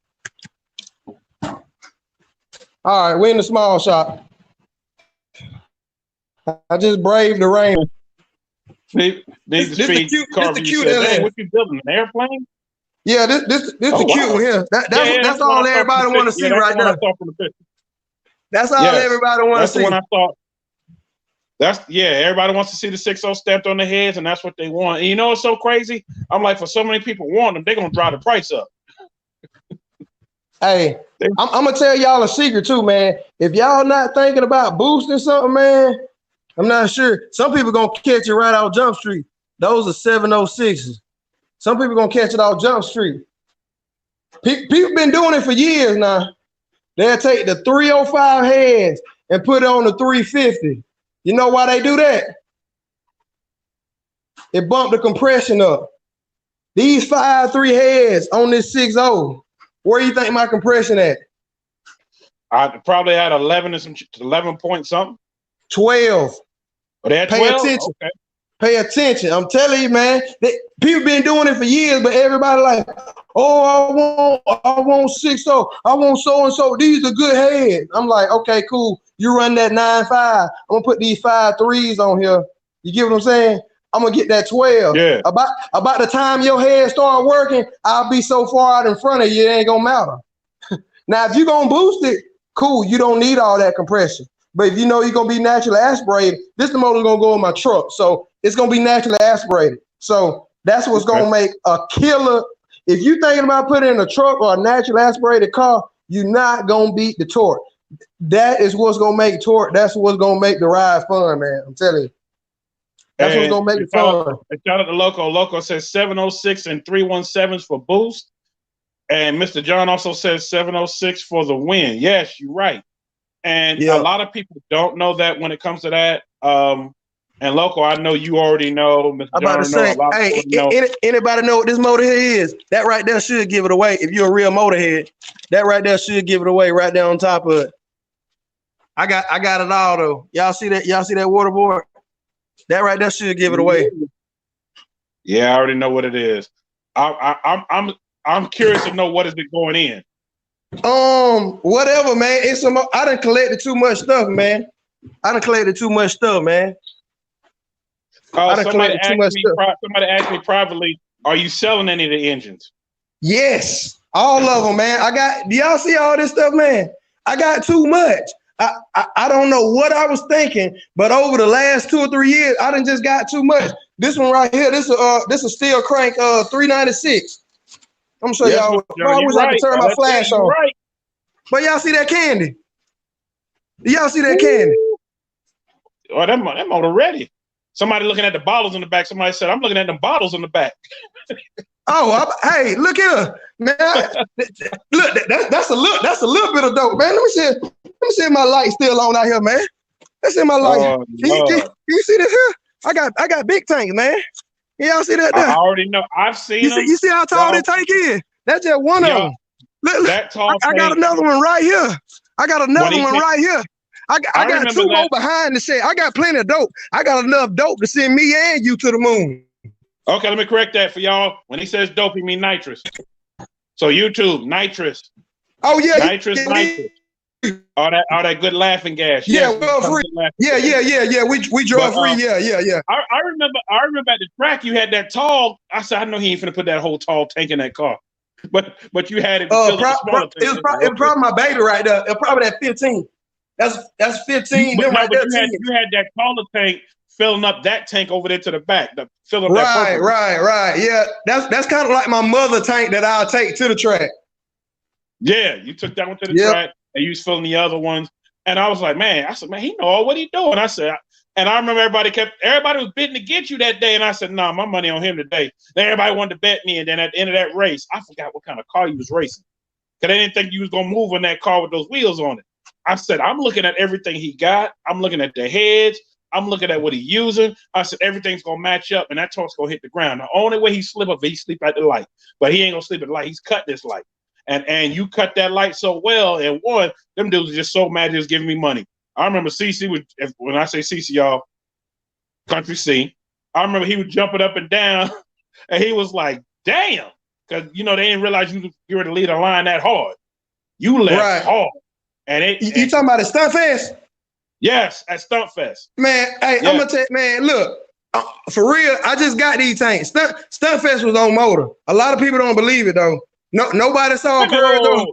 All right, we're in the small shop. I just braved the rain. This the cute LS. What you building, an airplane? Yeah, this the cute one here. That's all everybody want to see right now. That's all everybody want to see. That's the one I thought. Everybody wants to see the 6.0 stamped on their heads, and that's what they want. And you know what's so crazy? I'm like, for so many people want them, they're gonna drive the price up. Hey, I'm gonna tell y'all a secret too, man. If y'all not thinking about boosting something, man, I'm not sure. Some people gonna catch it right out Jump Street. Those are 706s. Some people gonna catch it off Jump Street. People been doing it for years now. They'll take the 305 heads and put it on the 350. You know why they do that? It bumped the compression up. These 5.3 heads on this 6.0, where do you think my compression at? I probably had 11 and some 11 point something. 12. Oh, they had 12? Pay attention. Okay. Pay attention. I'm telling you, man. People been doing it for years, but everybody like, oh, I want 6.0. I want so and so. These are good heads. I'm like, okay, cool. You run that 9.5. I'm gonna put these 5.3s on here. You get what I'm saying? I'm gonna get that 12. Yeah. About the time your head start working, I'll be so far out in front of you, it ain't gonna matter. Now, if you're gonna boost it, cool. You don't need all that compression. But if you know you're gonna be naturally aspirated, this the motor's gonna go in my truck. So it's gonna be naturally aspirated. So that's what's gonna make a killer. If you're thinking about putting in a truck or a naturally aspirated car, you're not gonna beat the torque. That is what's gonna make torque. That's what's gonna make the ride fun, man. I'm telling you. That's what's gonna make it fun. Shout out to Loco. Loco says 706 and 317s for boost. And Mr. John also says 706 for the win. Yes, you're right. And a lot of people don't know that when it comes to that. And Loco, I know you already know. Mr. I'm about to say, hey, anybody know what this motorhead is? That right there should give it away. If you're a real motorhead, that right there should give it away right there on top of it. I got it all though. Y'all see that? Y'all see that water board? That right there should give it away. Yeah, I already know what it is. I'm curious to know what is it going in. Whatever, man. I done collected too much stuff, man. Somebody asked me privately, are you selling any of the engines? Yes, all of them, man. Do y'all see all this stuff, man? I got too much. I don't know what I was thinking, but over the last 2 or 3 years, I done just got too much. This one right here, this is steel crank 396. I'm gonna show y'all. I wish I could turn my flash on. Right. But y'all see that candy? Do y'all see that candy? Oh, that motor ready. Somebody looking at the bottles in the back. Somebody said, I'm looking at them bottles in the back. Hey, look here, man. Look, that's a little bit of dope, man. Let me see if my light's still on out here, man. Let's see my light. Can you see this here? I got big tanks, man. Y'all see that there? I already know. I've seen them. You see how tall that tank is? That's just one of them. Look, that tall I got another one right here. I got two more behind the shed. I got plenty of dope. I got enough dope to send me and you to the moon. Okay, let me correct that for y'all. When he says dope, he mean nitrous. So YouTube, nitrous. Oh yeah, nitrous. All that good laughing gas. Yeah, well free. Yeah. We drove free. Yeah. I remember at the track you had that tall. I said, I know he ain't finna put that whole tall tank in that car. but you had it to fill up the smaller tank. It was probably my baby right there. It probably that 15. That's 15. But right there, you had that taller tank filling up that tank over there to the back, filling up that purple. Right. Yeah, that's kind of like my mother tank that I'll take to the track. Yeah, you took that one to the track, and you was filling the other ones. And I was like, man, he know what he doing. I said, and I remember everybody was bidding to get you that day, and I said, nah, my money on him today. Then everybody wanted to bet me, and then at the end of that race, I forgot what kind of car you was racing, because they didn't think you was gonna move in that car with those wheels on it. I said, I'm looking at everything he got. I'm looking at the heads. I'm looking at what he's using. I said, everything's going to match up, and that torque's going to hit the ground. The only way he slip up, he sleep at the light. But he ain't going to sleep at the light. He's cut this light. And you cut that light so well, and one, them dudes are just so mad they was giving me money. I remember CC, when I say CC, y'all, Country C, I remember he was jumping up and down, and he was like, damn, because, they didn't realize you were to lead a line that hard. You left hard. You talking about the Stunt Fest? Yes, at Stunt Fest. Man, hey, I'm gonna tell you, man, look, for real, I just got these tanks. Stunt Fest was on motor. A lot of people don't believe it though. Nobody saw a purge.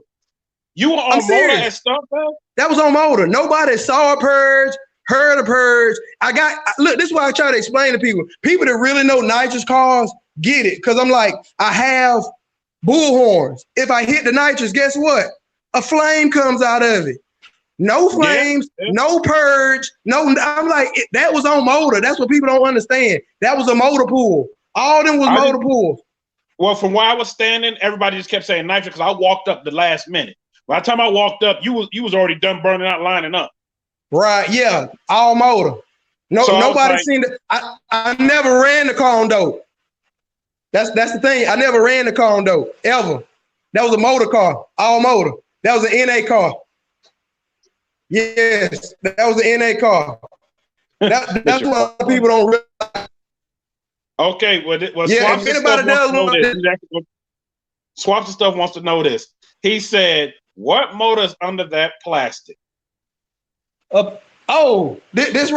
You were on motor at Stunt Fest? That was on motor. Nobody saw a purge, heard a purge. Look, this is why I try to explain to people. People that really know nitrous cars get it. Cause I'm like, I have bullhorns. If I hit the nitrous, guess what? A flame comes out of it. No flames, no purge, no. I'm like, that was on motor. That's what people don't understand. That was a motor pool. All them was motor pools. Well, from where I was standing, everybody just kept saying nitrous because I walked up the last minute. By the time I walked up, you was already done burning out, lining up. Right, yeah, all motor. Nobody seen it. I never ran the car on dope. That's the thing. I never ran the car on dope, ever. That was a motor car, all motor. That was an NA car. Yes, that was an NA car. That's what people don't realize. Okay, well yeah, if anybody does Swaps and Stuff wants to know this. He said, what motor's under that plastic? This is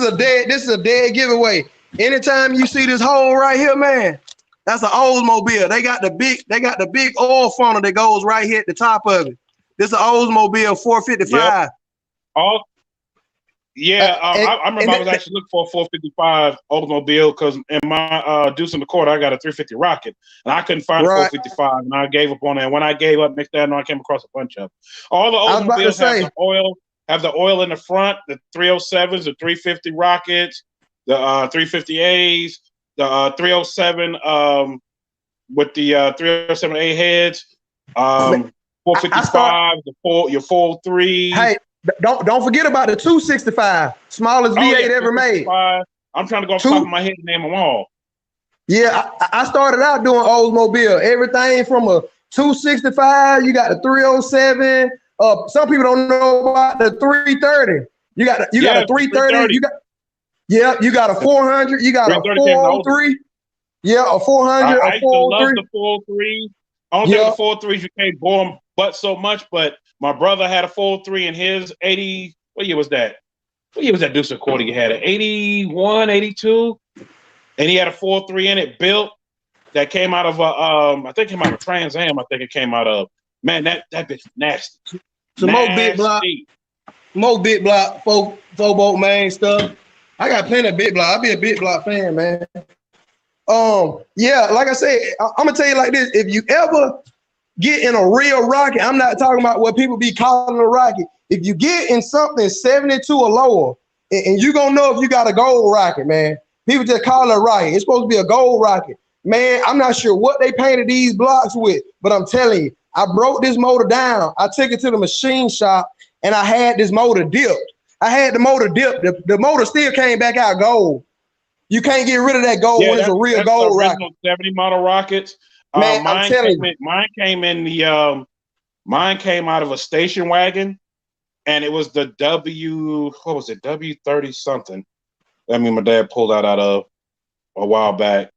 a dead giveaway. Anytime you see this hole right here, man, that's an Oldsmobile. They got the big oil funnel that goes right here at the top of it. This is an Oldsmobile 455. Yep. I remember I was actually looking for a 455 Oldsmobile because in my Deuce in the Court, I got a 350 Rocket, and I couldn't find a 455, and I gave up on it. And when I gave up, next day I came across a bunch of them. All the Oldsmobiles have the oil in the front, the 307s, the 350 Rockets, the 350As, the 307 with the 307A heads. 455, your 403. Hey, don't forget about the 265, smallest V8 ever made. I'm trying to go off the top of my head and name them all. Yeah, I started out doing Oldsmobile. Everything from a 265, you got the 307. Some people don't know about the 330. You got a 330. You got a 400. You got a 403. Yeah, a 400. I used to love the 403. I don't think the 403s you can't bore them but so much, but my brother had a 403 in his 80. What year was that? What year was that Deuce Accordi? He had an 81, 82, and he had a 403 in it built that came out of I think it came out of Trans Am. I think it came out of, man, that bitch nasty. Some more big block, four bolt main stuff. I got plenty of big block. I'll be a big block fan, man. Yeah, like I said, I'm gonna tell you like this: if you ever get in a real rocket, I'm not talking about what people be calling a rocket. If you get in something 72 or lower, and you gonna know if you got a gold rocket, man. People just call it a rocket. It's supposed to be a gold rocket. Man, I'm not sure what they painted these blocks with, but I'm telling you, I broke this motor down. I took it to the machine shop, and I had this motor dipped. I had the motor dipped. The motor still came back out gold. You can't get rid of that gold when it's a real gold rocket. 70 model rockets. Man, I'm telling you. Mine came out of a station wagon, and it was the W30 something. I mean, my dad pulled that out of a while back.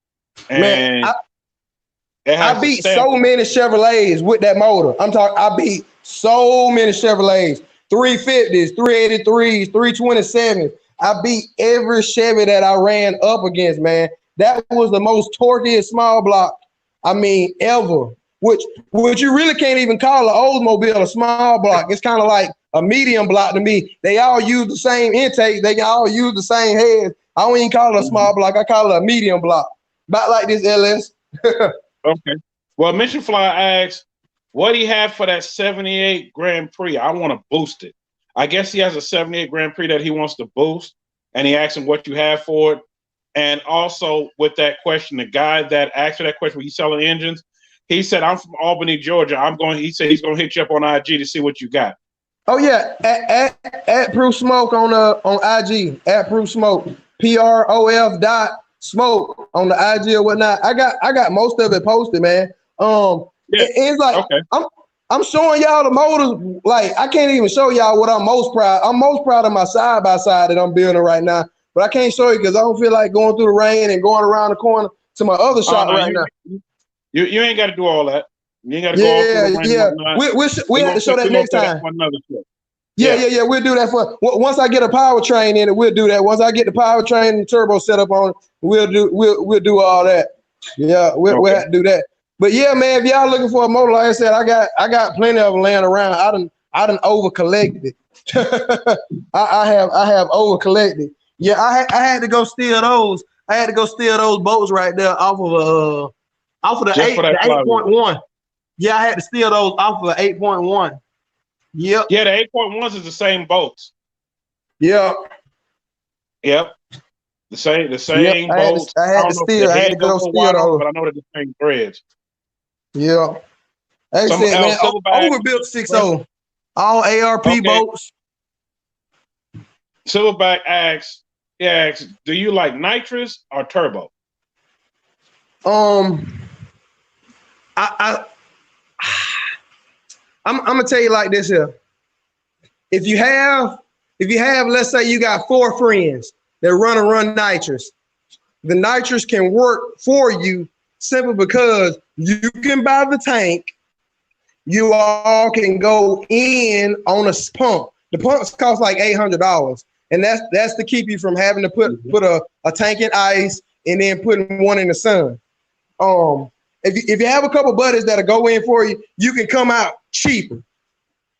And man, I beat so many Chevrolets with that motor. I beat so many Chevrolets, 350s, 383s, 327s. I beat every Chevy that I ran up against, man. That was the most torquey small block, ever. which you really can't even call an Oldsmobile a small block. It's kind of like a medium block to me. They all use the same intake. They all use the same heads. I don't even call it a small block. I call it a medium block. About like this LS. Okay. Well, Mission Fly asks, what do you have for that 78 Grand Prix? I want to boost it. I guess he has a 78 Grand Prix that he wants to boost, and he asked him what you have for it. And also with that question, the guy that asked for that question, were you selling engines? He said, I'm from Albany, Georgia. He said he's going to hit you up on IG to see what you got. Oh yeah, at Proof Smoke on IG, at Proof Smoke, PROF.smoke on the IG or whatnot. I got most of it posted, man. It's like okay. I'm showing y'all the motors. Like I can't even show y'all what I'm most proud. I'm most proud of my side by side that I'm building right now, but I can't show you because I don't feel like going through the rain and going around the corner to my other shop right now. You ain't got to do all that. You ain't got to go all through the rain. Yeah. We'll have to show that next time. Yeah. We'll do that once I get a powertrain in it. We'll do that. Once I get the powertrain and the turbo set up on it, we'll do all that. Yeah, we'll have to do that. But yeah, man, if y'all looking for a motor, like I said, I got plenty of them laying around. I done over collected. I have over collected. Yeah, I had to go steal those. I had to go steal those bolts right there off of the 8.1. Yeah, I had to steal those off of the 8.1. Yep. Yeah, the 8.1s is the same bolts. Yep. The same bolts. I had to go steal those. But I know they're the same threads. Yeah. Like I said, man, overbuilt 6.0. All ARP bolts. Silverback asks, do you like nitrous or turbo? I'm gonna tell you like this here. If you have, let's say you got 4 friends that run nitrous, the nitrous can work for you simply because you can buy the tank. You all can go in on a pump. The pumps cost like $800, and that's to keep you from having to put a tank in ice and then putting one in the sun. If you have a couple buddies that'll go in for you, you can come out cheaper.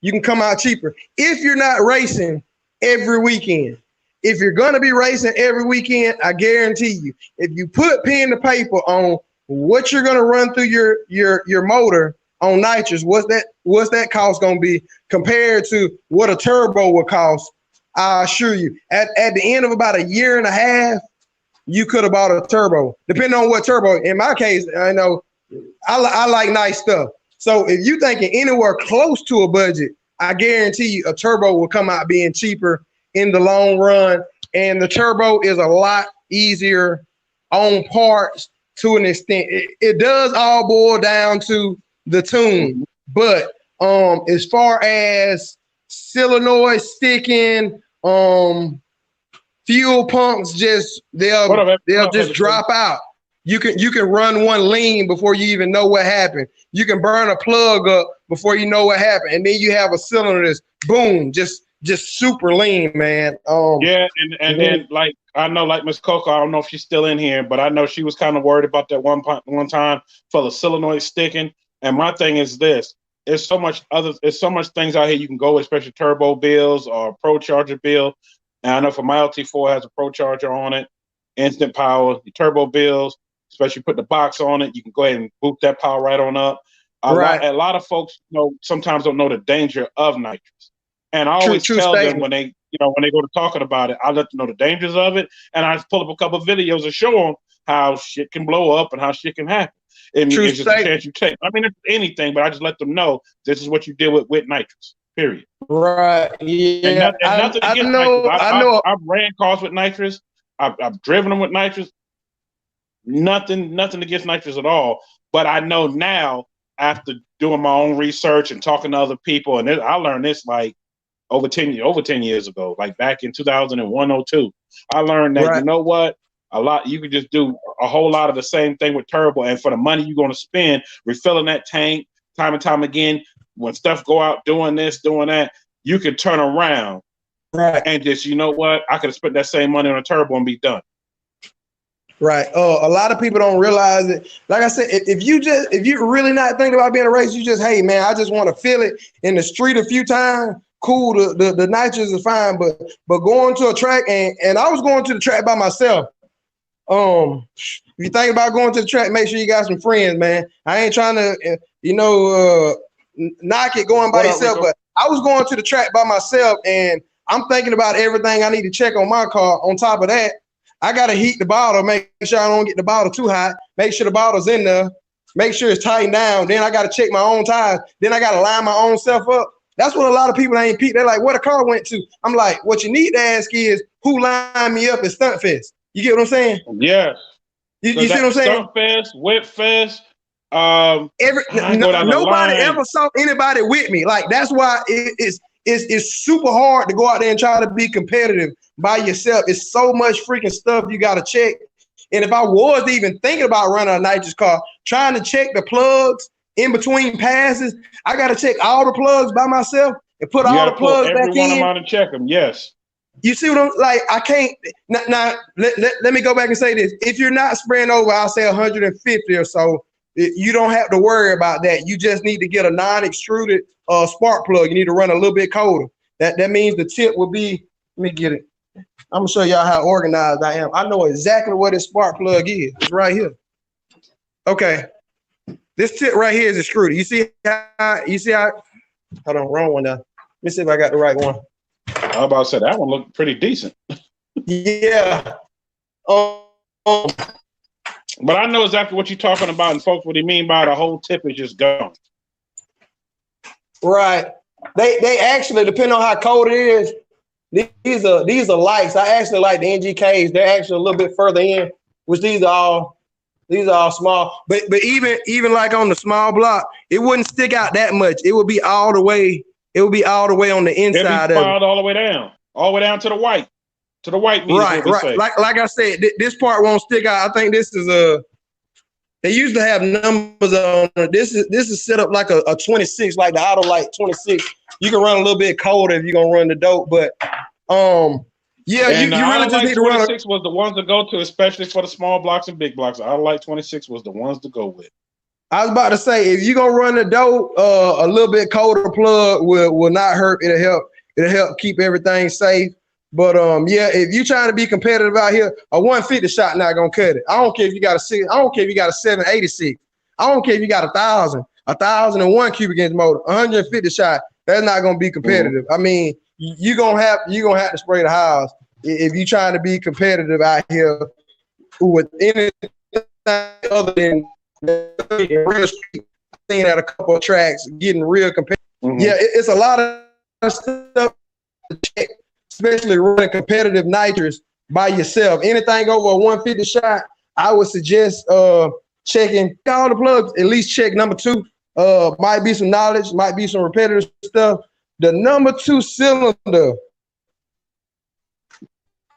If you're not racing every weekend. If you're gonna be racing every weekend, I guarantee you, if you put pen to paper on what you're gonna run through your motor on nitrous, what's that cost gonna be compared to what a turbo will cost? I assure you, at the end of about a year and a half, you could have bought a turbo, depending on what turbo. In my case, I know I like nice stuff. So if you're thinking anywhere close to a budget, I guarantee you a turbo will come out being cheaper in the long run. And the turbo is a lot easier on parts to an extent. It does all boil down to the tune. But as far as solenoid sticking, fuel pumps they'll just drop out. You can run one lean before you even know what happened. You can burn a plug up before you know what happened, and then you have a cylinder that's boom, just super lean, man. And then like I know, like Miss Coco, I don't know if she's still in here, but I know she was kind of worried about that one time for the solenoid sticking. And my thing is this: there's so much things out here you can go, especially turbo bills or pro charger bill. And I know for my LT4 has a pro charger on it, instant power, the turbo bills. Especially put the box on it, you can go ahead and boot that power right on up. A lot of folks, sometimes don't know the danger of nitrous, and I always tell them when they go to talking about it, I let them know the dangers of it, and I pull up a couple of videos and show them how shit can blow up and how shit can happen. It's just a chance you take. I mean, it's anything, but I just let them know this is what you deal with nitrous. Period. Right. Yeah. And nothing against nitrous. I know. I've ran cars with nitrous. I've driven them with nitrous. Nothing against nitrous at all. But I know now, after doing my own research and talking to other people, and I learned this like over 10 years ago, like back in 2001, 02. I learned that, you know what? You could just do a whole lot of the same thing with turbo, and for the money you're going to spend refilling that tank time and time again, when stuff go out doing this, doing that, you can turn around and just, you know what? I could have spent that same money on a turbo and be done. Right. A lot of people don't realize it. Like I said, if you're really not thinking about being a race, you just, hey man, I just want to feel it in the street a few times. Cool. The nitrous is fine, but going to a track and I was going to the track by myself. If you think about going to the track, make sure you got some friends, man. I ain't trying to, knock it going by yourself, but I was going to the track by myself and I'm thinking about everything I need to check on my car. On top of that, I got to heat the bottle, make sure I don't get the bottle too hot, make sure the bottle's in there, make sure it's tightened down. Then I got to check my own tires. Then I got to line my own self up. That's what a lot of people ain't peep. They're like, where the car went to? I'm like, what you need to ask is who lined me up at Stunt Fest? You get what I'm saying? Yes. You see what I'm saying? Stunt Fest, Whip Fest. Nobody ever saw anybody with me. Like, that's why it's super hard to go out there and try to be competitive by yourself. It's so much freaking stuff you got to check. And if I was even thinking about running a nitrous car, trying to check the plugs in between passes, I got to check all the plugs by myself and put all the plugs back in. Every one of them out and check them. Yes. You see what I'm like? I can't. Now let me go back and say this. If you're not spraying over, I'll say 150 or so, you don't have to worry about that. You just need to get a non-extruded spark plug. You need to run a little bit colder. That means the tip will be. Let me get it. I'm gonna show y'all how organized I am. I know exactly what this spark plug is. It's right here. Okay. This tip right here is extruded. You see how? Hold on, wrong one now. Let me see if I got the right one. I was about to say that one looked pretty decent. Yeah. But I know exactly what you're talking about, and folks, what he mean by the whole tip is just gone. Right. They actually, depending on how cold it is, these are lights. I actually like the NGKs. They're actually a little bit further in, which these are all small. But even like on the small block, it wouldn't stick out that much. It would be all the way. It would be all the way on the inside of it. All the way down to the white. To the white meat. Right. Like I said, this part won't stick out. I think this is they usually have numbers on it. This is set up like a 26, like the Auto Light 26. You can run a little bit colder if you're gonna run the dope, but yeah, and you really just need to run. 26 was the ones to go to, especially for the small blocks and big blocks. Auto Light 26 was the ones to go with. I was about to say, if you're gonna run the dope, a little bit colder plug will not hurt. It'll help keep everything safe. But yeah, if you're trying to be competitive out here, a 150 shot not gonna cut it. I don't care if you got a 6. I don't care if you got a 786. I don't care if you got 1,001 cubic inch motor. 150 shot, that's not gonna be competitive. I mean, you're gonna have to spray the house if you're trying to be competitive out here with anything other than real street. I've seen at a couple of tracks getting real competitive. Yeah, it's a lot of stuff to check, especially running competitive nitrous by yourself. Anything over a 150 shot, I would suggest checking all the plugs. At least check number 2. Might be some knowledge, might be some repetitive stuff. The number 2 cylinder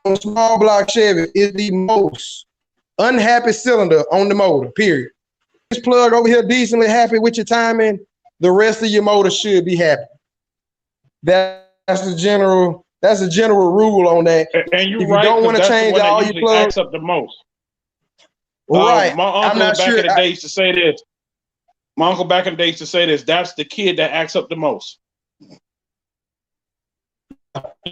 on small block Chevy is the most unhappy cylinder on the motor, period. This plug over here decently happy with your timing, the rest of your motor should be happy. That's the general rule on that. And you're if you don't want to change all your plugs, acts up the most. Right. My uncle back in the day used to say this. That's the kid that acts up the most.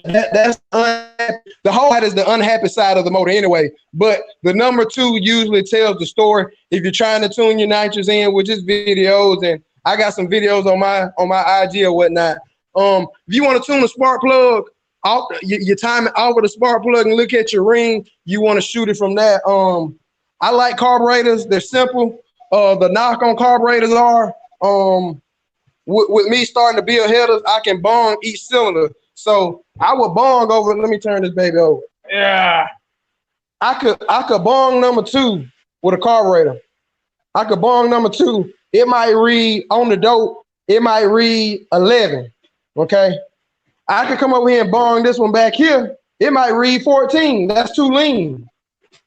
That's the whole side is the unhappy side of the motor anyway. But the number 2 usually tells the story. If you're trying to tune your nitrous in with just videos, and I got some videos on my IG or whatnot. If you want to tune a spark plug, you time it over the spark plug and look at your ring. You want to shoot it from that. I like carburetors. They're simple. The knock on carburetors are with me starting to build headers, I can bong each cylinder. So I would bong over. Let me turn this baby over. Yeah. I could bong number 2 with a carburetor. I could bong number 2. It might read on the dope. It might read 11. Okay. I could come over here and bong this one back here. It might read 14. That's too lean.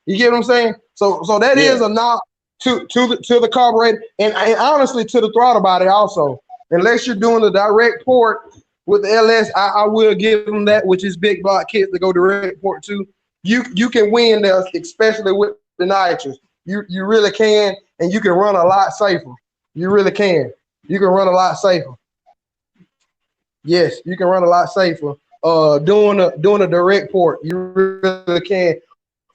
You get what I'm saying? So that is a knock to the carburetor and honestly to the throttle body also. Unless you're doing the direct port with the LS, I will give them that, which is big block kits to go direct port to. You can win there, especially with the nitrous. You really can, and you can run a lot safer. You really can. You can run a lot safer. Yes, you can run a lot safer. Doing a direct port, you really can.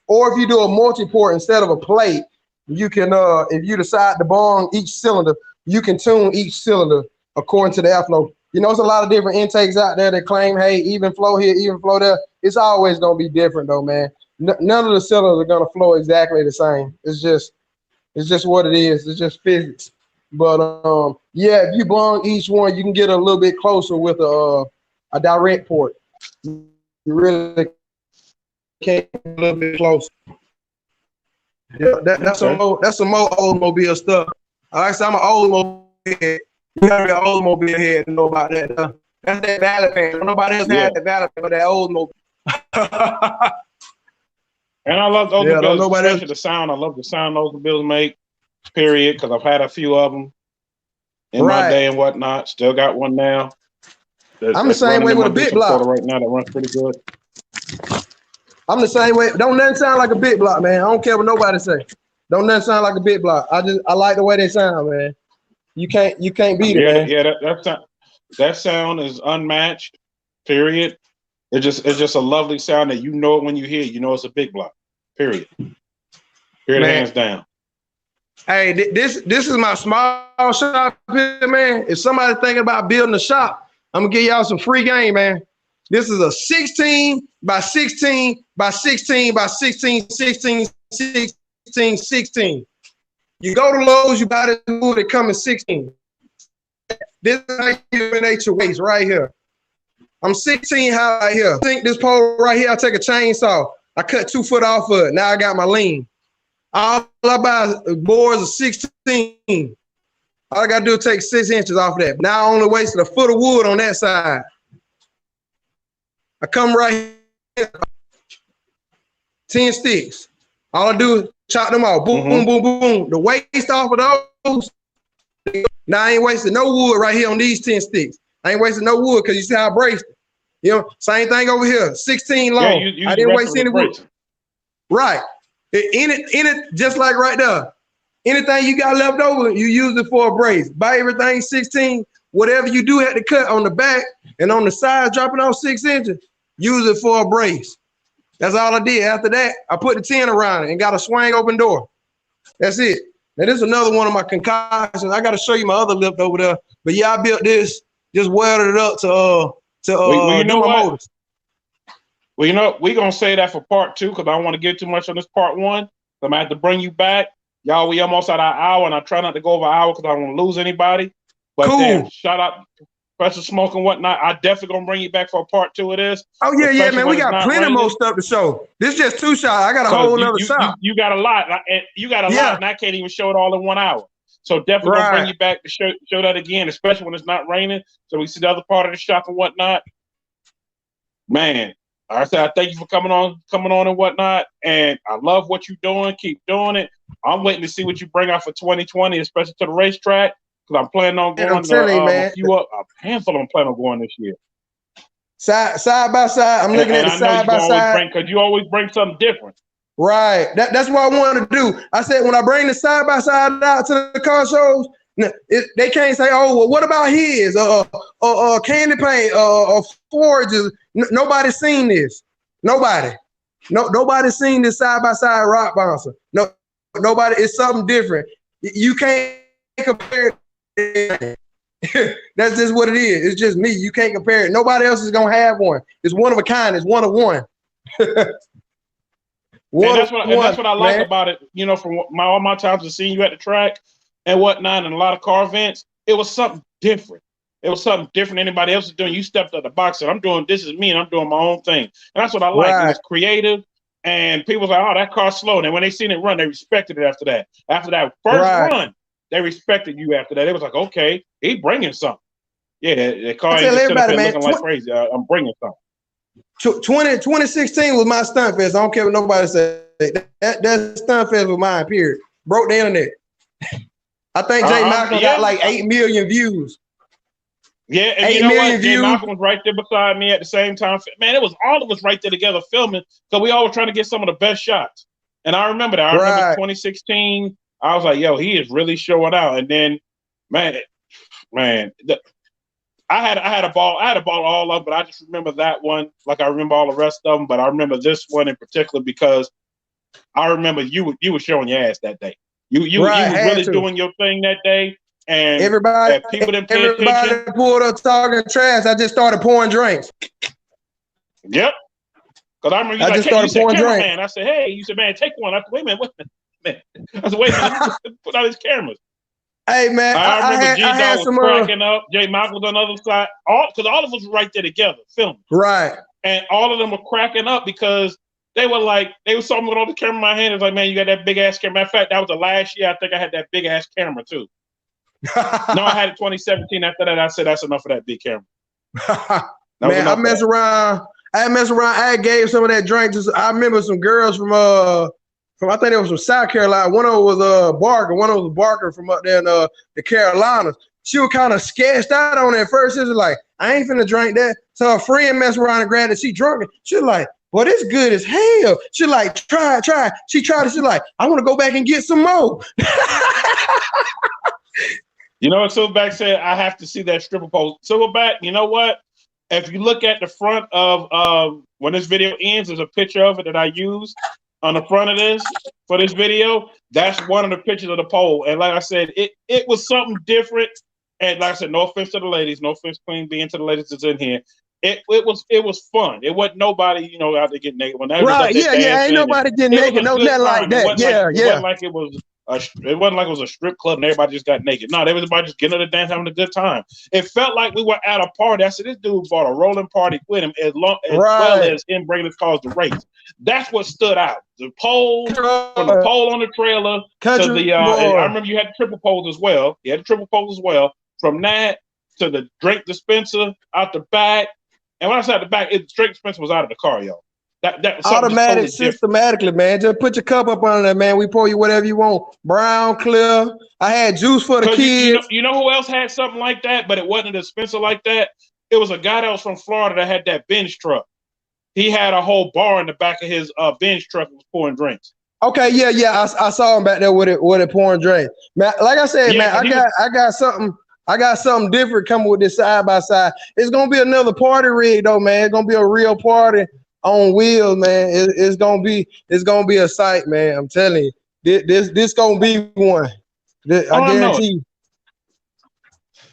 Or if you do a multi-port instead of a plate, you can if you decide to bong each cylinder, you can tune each cylinder according to the airflow. You know, there's a lot of different intakes out there that claim, hey, even flow here, even flow there. It's always gonna be different though, man. None of the cylinders are gonna flow exactly the same. It's just what it is. It's just physics. But yeah, if you bong each one, you can get a little bit closer with a direct port. You really can get a little bit closer. Yeah, that's some more Oldsmobile stuff. Like I said, I'm an Oldsmobile head. You gotta be an Oldsmobile head to know about that. That's that Valley fan. Nobody else had that Valley fan, but that Oldsmobile. And I love Oldsmobiles, especially the sound. I love the sound Oldsmobiles make, period, because I've had a few of them in my day and whatnot. Still got one now. I'm the same way with a big block. Right now that runs pretty good. I'm the same way. Don't nothing sound like a big block, man. I don't care what nobody say. Don't nothing sound like a big block. I like the way they sound, man. You can't beat it, man. Yeah, that sound is unmatched. Period. It's just a lovely sound that you know it when you hear it. You know it's a big block. Period. Hands down. Hey, this is my small shop here, man. If somebody thinking about building a shop, I'm gonna give y'all some free game, man. This is a 16 by 16 by 16 by 16, 16, 16, 16. You go to Lowe's, you buy this wood, it comes in 16. This is how you eliminate your waste right here. I'm 16 high right here. Think this pole right here, I take a chainsaw. I cut 2 foot off of it. Now I got my lean. All I buy boards of 16. All I gotta do is take 6 inches off of that. Now I only wasted a foot of wood on that side. I come right here, 10 sticks. All I do is chop them off. Boom, boom, boom, boom, boom. The waste off of those. Now I ain't wasting no wood right here on these 10 sticks. I ain't wasting no wood because you see how I braced it. You know, same thing over here, 16 long. I didn't waste any wood. Right. In it, just like right there. Anything you got left over, you use it for a brace. Buy everything 16. Whatever you do have to cut on the back and on the side, dropping off 6 inches, use it for a brace. That's all I did. After that, I put the 10 around it and got a swing open door. That's it. Now, this is another one of my concoctions. I got to show you my other lift over there. But yeah, I built this, just welded it up to you know my what? motors. Well, you know, we're going to say that for part 2 because I don't want to get too much on this part 1. So I'm going to have to bring you back. Y'all, we almost at our hour, and I try not to go over an hour because I don't want to lose anybody. But cool. Then, shout out Professor Smoke and whatnot. I definitely going to bring you back for a part 2 of this. Oh, yeah, man. We got plenty more stuff to show. This is just 2 shots. I got a whole other shot. You got a lot. You got a lot, and I can't even show it all in 1 hour. So definitely going to bring you back to show that again, especially when it's not raining. So we see the other part of the shop and whatnot. Man, I said I thank you for coming on and whatnot. And I love what you're doing. Keep doing it. I'm waiting to see what you bring out for 2020, especially to the racetrack, because I'm planning on going a handful. I'm planning on going this year. Side by side. I'm looking at the side by side. Because you always bring something different. Right. That's what I wanted to do. I said when I bring the side by side out to the car shows, they can't say, oh, well, what about his? Candy paint, forges. Nobody's seen this. Nobody's seen this side by side rock bouncer. Nobody. It's something different. You can't compare it. That's just what it is. It's just me. You can't compare it. Nobody else is gonna have one. It's one of a kind. It's one of one. That's what I like about it. You know, from all my times of seeing you at the track and whatnot, and a lot of car events, it was something different. It was something different anybody else is doing. You stepped out the box and I'm doing this is me and I'm doing my own thing. And that's what I like. Right. It was creative. And people was like, oh, that car's slow. And when they seen it run, they respected it after that. After that first run, they respected you after that. It was like, okay, he bringing something. Yeah, the car ain't just sitting there looking like crazy. I'm bringing something. 2016 was my stunt fest. I don't care what nobody says. That stunt fest was mine, period. Broke the internet. I think Jay Malcolm got like 8 million views. Yeah, and you know what? Jay Malcolm was right there beside me at the same time. Man, it was all of us right there together filming because we all were trying to get some of the best shots. And I remember that. I remember 2016. I was like, yo, he is really showing out. And then, man, I had a ball. I had a ball all of, but I just remember that one. Like I remember all the rest of them, but I remember this one in particular because I remember you were showing your ass that day. You were really doing your thing that day, and people didn't pay attention. Pulled up talking trash. I just started pouring drinks. Yep. Because I remember you started pouring drinks. Man, I said, hey, you said, man, take one. I said, wait a minute. I said, wait a minute, put out his cameras. Hey man, I remember G-Dog was cracking up. Jay Michael on the other side, because all of us were right there together filming. Right. And all of them were cracking up because they were something with all the camera in my hand. It was like, man, you got that big ass camera. Matter of fact, that was the last year I think I had that big ass camera too. No, I had it 2017. After that, I said that's enough of that big camera. Man, I mess around. I gave some of that drink to. I remember some girls from I think it was from South Carolina. One of them was Barker. One of them was Barker from up there in the Carolinas. She was kind of sketched out on it at first. She was like, I ain't finna drink that. So her friend messed around and grabbed it. She drunk it. She was like, well, it's good as hell. She like, try. She tried it. She like, I want to go back and get some more. You know what Silverback said? I have to see that stripper pole. Silverback, you know what? If you look at the front of when this video ends, there's a picture of it that I used on the front of this for this video. That's one of the pictures of the pole. And like I said, it was something different. And like I said, no offense to the ladies, no offense Queen being to the ladies that's in here. It was fun. It wasn't nobody, out there getting naked. When right, ain't nobody getting naked, no nothing like that. It wasn't like it was a strip club and everybody just got naked. No, everybody just getting on the dance, having a good time. It felt like we were at a party. I said, this dude bought a rolling party with him as well as him bringing his cars to race. That's what stood out. The pole, from the pole on the trailer to the, I remember you had triple poles as well. You had triple poles as well. From that to the drink dispenser out the back. And when I said the back, the drink dispenser was out of the car, y'all. That was automatic, totally systematically, man. Just put your cup up on there, man. We pour you whatever you want. Brown, clear. I had juice for the kids. You know who else had something like that, but it wasn't a dispenser like that? It was a guy that was from Florida that had that bench truck. He had a whole bar in the back of his bench truck and was pouring drinks. Okay, yeah. I saw him back there with it pouring drinks. Man, like I said, man, I got something different coming with this side by side. It's gonna be another party rig though, man. It's gonna be a real party on wheels, man. It's gonna be a sight, man. I'm telling you, this gonna be one. I guarantee you.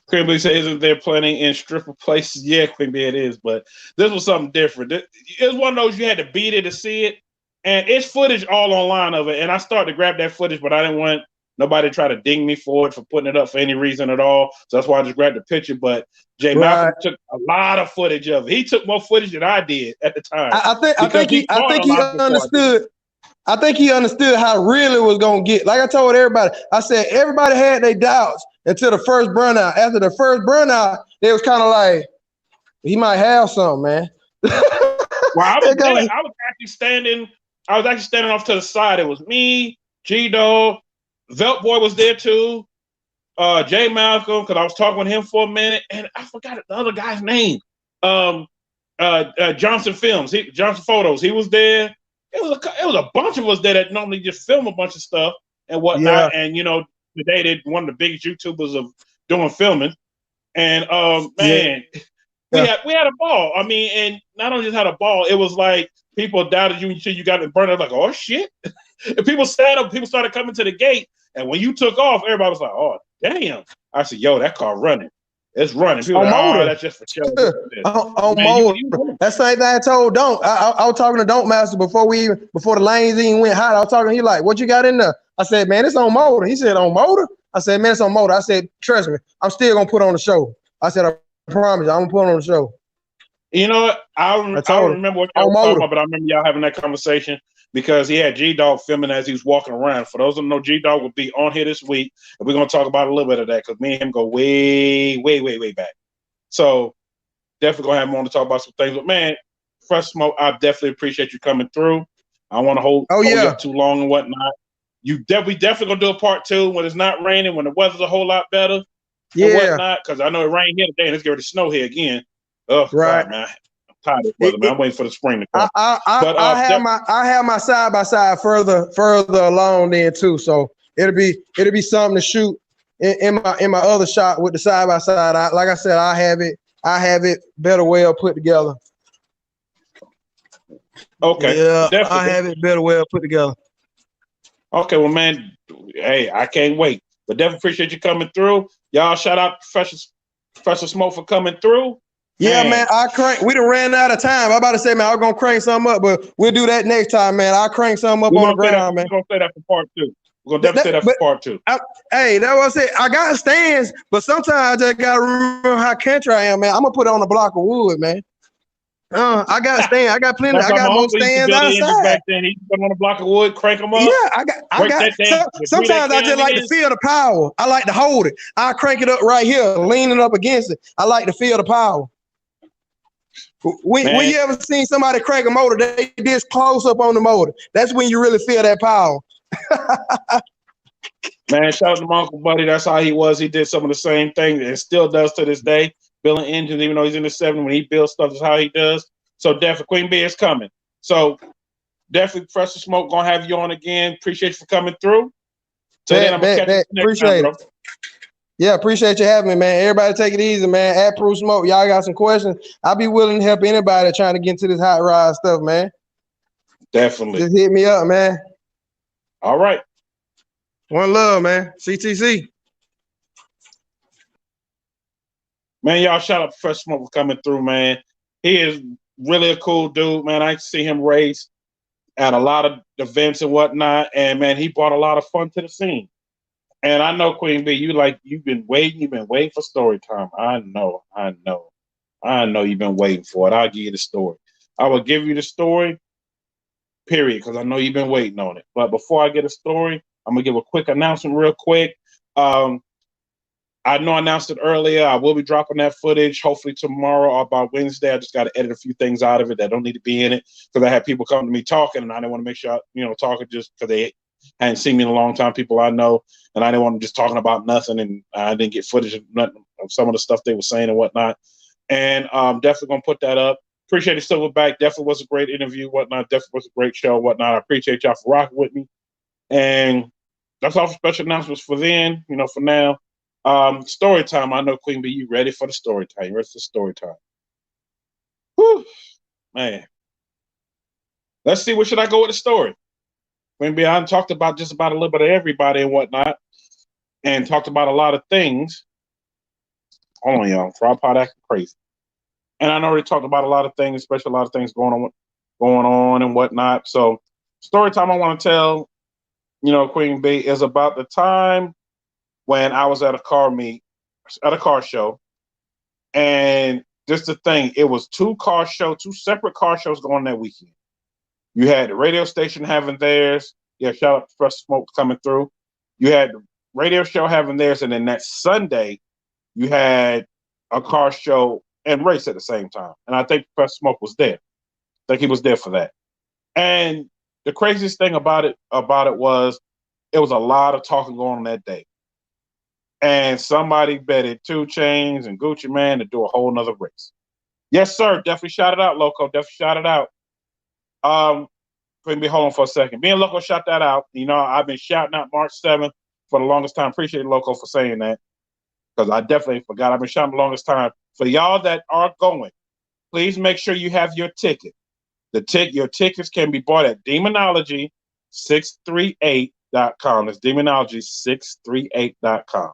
Queen Bee says, isn't there plenty in stripper places? Yeah, Queen Bee, it is, but this was something different. It was one of those you had to be there to see it, and it's footage all online of it. And I started to grab that footage, but I didn't want nobody to try to ding me for it for putting it up for any reason at all. So that's why I just grabbed the picture. But Jay Malcolm took a lot of footage of it. He took more footage than I did at the time. I think he understood. I think he understood how real it was gonna get. Like I told everybody, I said everybody had their doubts until the first burnout. After the first burnout, it was kind of like he might have something, man. Well, I was actually standing off to the side. It was me, G-Dog, Velt Boy was there too, Jay Malcolm, because I was talking with him for a minute, and I forgot the other guy's name. Johnson Films, Johnson Photos, he was there. It was a bunch of us there that normally just film a bunch of stuff and whatnot. Yeah. And today they're one of the biggest YouTubers of doing filming. And man, we had a ball. I mean, and not only just had a ball, it was like people doubted you until you got it burned up. Like, oh shit! And people stand up. People started coming to the gate. And when you took off, everybody was like, oh damn! I said, yo, that car running. It's running. People on like, motor. Oh, that's just for show. On motor. That's the same thing I told Don't. I was talking to Don't Master before the lanes even went hot. I was talking. He like, what you got in there? I said, man, it's on motor. He said, on motor? I said, man, it's on motor. I said, trust me, I'm still gonna put on the show. I said, I promise you, I'm gonna put on the show. You know what? I don't remember what y'all were talking about, but I remember y'all having that conversation because he had G-Dog filming as he was walking around. For those who don't know, G-Dog will be on here this week, and we're going to talk about a little bit of that because me and him go way, way, way, way back. So definitely going to have him on to talk about some things. But, man, Fresh Smoke, I definitely appreciate you coming through. I don't want to hold you up too long and whatnot. We definitely going to do a part 2 when it's not raining, when the weather's a whole lot better and whatnot, because I know it rained here today and it's going to snow here again. Oh, right. God, man. I'm tired of weather, man. I'm waiting for the spring to come. I have my side by side further along then too. So it'll be something to shoot in my other shot with the side by side. Like I said, I have it better well put together. Okay. Yeah, definitely. I have it better well put together. Okay, well, man, hey, I can't wait. But definitely appreciate you coming through. Y'all shout out Professor Smoke for coming through. Yeah, man, we done ran out of time. I'm about to say, man, I'm gonna crank something up, but we'll do that next time, man. I'll crank something up on the ground, man. We're gonna say that for part two. We're gonna definitely say that for part two. Hey, that was it. I got stands, but sometimes I just gotta remember how country I am, man. I'm gonna put it on a block of wood, man. I got stands. I got plenty. I got more stands outside. Back then, he put on a block of wood, crank them up. Yeah, I got. Sometimes I just like to feel the power. I like to hold it. I crank it up right here, leaning up against it. I like to feel the power. When you ever seen somebody crank a motor, they this close up on the motor. That's when you really feel that power. Man, shout out to my Uncle Buddy. That's how he was. He did some of the same things and still does to this day. Building engines, even though he's in the 70s, when he builds stuff, that's how he does. So definitely Queen Bee is coming. So definitely Professor Smoke gonna have you on again. Appreciate you for coming through. So then I'm gonna catch you next time, bro. Yeah, appreciate you having me, man. Everybody take it easy, man. At Proof Smoke, y'all got some questions. I'll be willing to help anybody trying to get into this hot rod stuff, man. Definitely. Just hit me up, man. All right. One love, man. CTC. Man, y'all shout out Professor Smoke for coming through, man. He is really a cool dude, man. I see him race at a lot of events and whatnot, and man, he brought a lot of fun to the scene. And I know, Queen B, you've been waiting for story time. I know you've been waiting for it. I'll give you the story. I will give you the story, period, because I know you've been waiting on it. But before I get a story, I'm gonna give a quick announcement real quick. I know I announced it earlier. I will be dropping that footage hopefully tomorrow or by Wednesday. I just got to edit a few things out of it that don't need to be in it because I had people come to me talking, and I didn't want to make sure talking just because they hadn't seen me in a long time. People I know, and I didn't want them just talking about nothing, and I didn't get footage of nothing of some of the stuff they were saying and whatnot. And definitely gonna put that up. Appreciate it, Silverback. Definitely was a great interview, whatnot. Definitely was a great show, whatnot. I appreciate y'all for rocking with me. And that's all for special announcements for then. For now. Story time. I know, Queen B, you ready for the story time? You ready for the story time? Whew, man. Let's see. Where should I go with the story? Queen B, I talked about just about a little bit of everybody and whatnot, and talked about a lot of things. Hold on, y'all. Tripod acting crazy. And I already talked about a lot of things, especially a lot of things going on and whatnot. So, story time I want to tell, Queen B, is about the time when I was at a car show, and just the thing, it was two separate car shows going that weekend. You had the radio station having theirs. Yeah, shout out to Professor Smoke coming through. You had the radio show having theirs, and then that Sunday, you had a car show and race at the same time. And I think Professor Smoke was there. I think he was there for that. And the craziest thing about it was it was a lot of talking going on that day. And somebody betted 2 Chainz and Gucci Mane to do a whole nother race. Yes, sir. Definitely shout it out, Loco. Definitely shout it out. Hold on for a second. Me and Loco shout that out. I've been shouting out March 7th for the longest time. Appreciate Loco for saying that, because I definitely forgot. I've been shouting the longest time. For y'all that are going, please make sure you have your ticket. Your tickets can be bought at Demonology638.com. That's Demonology638.com.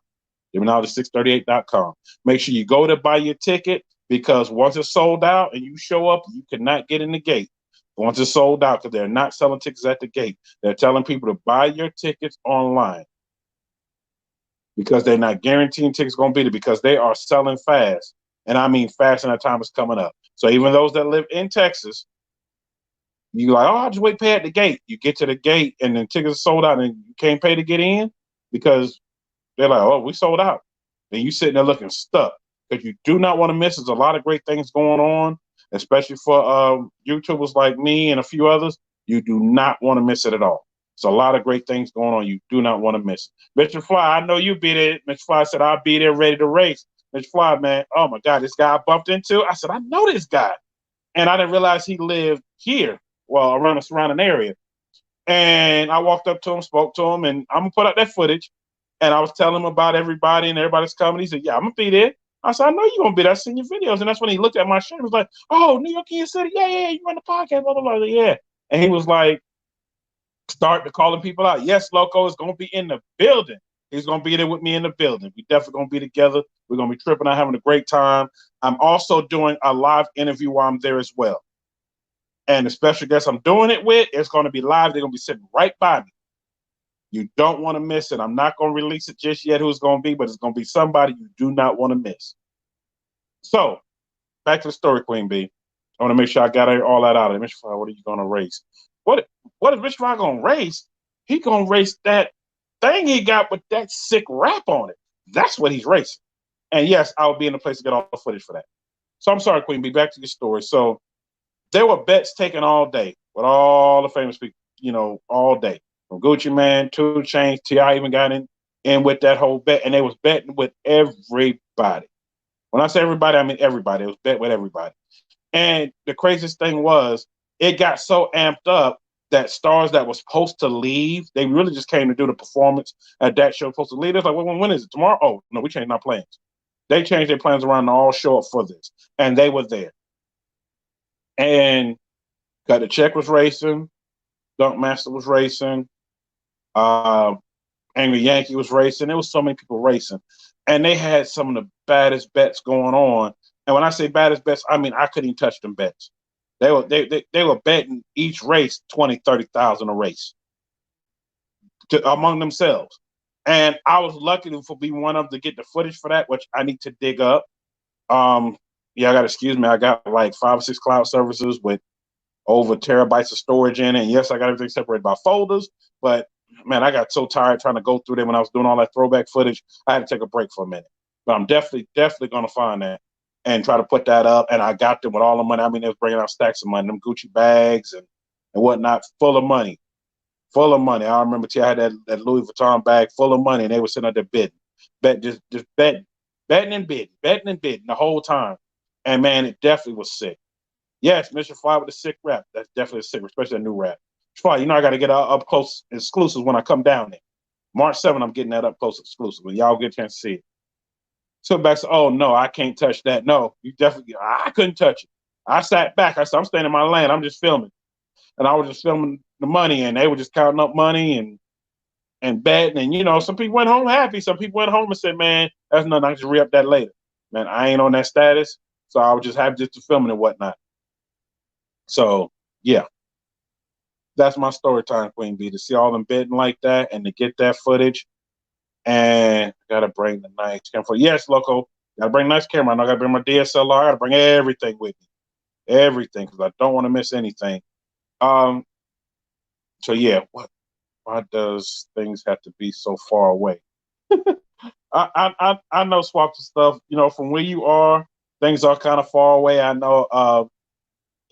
Demonology638.com. Make sure you go to buy your ticket, because once it's sold out and you show up, you cannot get in the gate. Once it's sold out, because they're not selling tickets at the gate. They're telling people to buy your tickets online, because they're not guaranteeing tickets going to be there, because they are selling fast. And I mean fast, and that time is coming up. So even those that live in Texas, you like, I'll just pay at the gate. You get to the gate and then tickets are sold out and you can't pay to get in, because they're like, oh, we sold out. And you sitting there looking stuck, because you do not want to miss. There's a lot of great things going on, especially for YouTubers like me and a few others. You do not want to miss it at all. It's a lot of great things going on. You do not want to miss it. Mr. Fly, I know you be there. Mr. Fly said, I'll be there ready to race. Mr. Fly, man, oh my God, this guy I bumped into. I said, I know this guy. and I didn't realize he lived here, well, around the surrounding area. And I walked up to him, spoke to him, and I'm gonna put out that footage. And I was telling him about everybody and everybody's coming. He said, "Yeah, I'm gonna be there." I said, "I know you're gonna be there. I've seen your videos." And that's when he looked at my shirt and was like, "Oh, New York in your city? Yeah, yeah, you run the podcast, blah, blah, blah." Yeah. And he was like, start to calling people out. Yes, Loco is gonna be in the building. He's gonna be there with me in the building. We definitely gonna be together. We're gonna be tripping out, having a great time. I'm also doing a live interview while I'm there as well. And the special guest I'm doing it with, it's gonna be live. They're gonna be sitting right by me. You don't want to miss it. I'm not going to release it just yet who it's going to be, but it's going to be somebody you do not want to miss. So, back to the story, Queen B. I want to make sure I got all that out of it. Mr. Fry, what are you going to race? What is Mr. Fry going to race? He going to race that thing he got with that sick rap on it. That's what he's racing. And yes, I'll be in the place to get all the footage for that. So I'm sorry, Queen B. Back to your story. So there were bets taken all day with all the famous people, all day. From Gucci Mane, 2 Chainz, T.I. even got in with that whole bet, and they was betting with everybody. When I say everybody, I mean everybody. It was bet with everybody. And the craziest thing was, it got so amped up that stars that was supposed to leave, they really just came to do the performance at that show. Supposed to leave. It's like, well, when is it? Tomorrow? Oh, no, we changed our plans. They changed their plans around to all show up for this, and they were there. And got the check was racing, Dunk Master was racing. Angry Yankee was racing. There was so many people racing, and they had some of the baddest bets going on. And when I say baddest bets, I mean I couldn't even touch them bets. They were betting each race 20, 30,000 a race among themselves. And I was lucky to be one of them to get the footage for that, which I need to dig up. Yeah, I got to excuse me. I got like 5 or 6 cloud services with over terabytes of storage in it. And yes, I got everything separated by folders, but man, I got so tired trying to go through them when I was doing all that throwback footage. I had to take a break for a minute. But I'm definitely going to find that and try to put that up. And I got them with all the money. I mean, they was bringing out stacks of money, them Gucci bags and whatnot, full of money. Full of money. I remember I had that Louis Vuitton bag full of money, and they were sitting out there bidding. Just betting and bidding the whole time. And man, it definitely was sick. Yes, Mr. Fly with the sick rap. That's definitely a sick, especially a new rap. Fly, I got to get up close exclusives when I come down there. March 7th, I'm getting that up close exclusive. Y'all get a chance to see it. So back to, oh no, I can't touch that. No, you definitely, I couldn't touch it. I sat back. I said, I'm staying in my lane. I'm just filming. And I was just filming the money, and they were just counting up money and betting. And, some people went home happy. Some people went home and said, man, that's nothing. I can just re-up that later. Man, I ain't on that status. So I was just happy just to film it and whatnot. So, yeah. That's my story time, Queen B, to see all them betting like that and to get that footage. And I got to bring the nice camera. Yes, Loco, got to bring a nice camera. I know I got to bring my DSLR. I got to bring everything with me. Everything, because I don't want to miss anything. So, yeah, why does things have to be so far away? I know swaps and stuff, from where you are, things are kind of far away. I know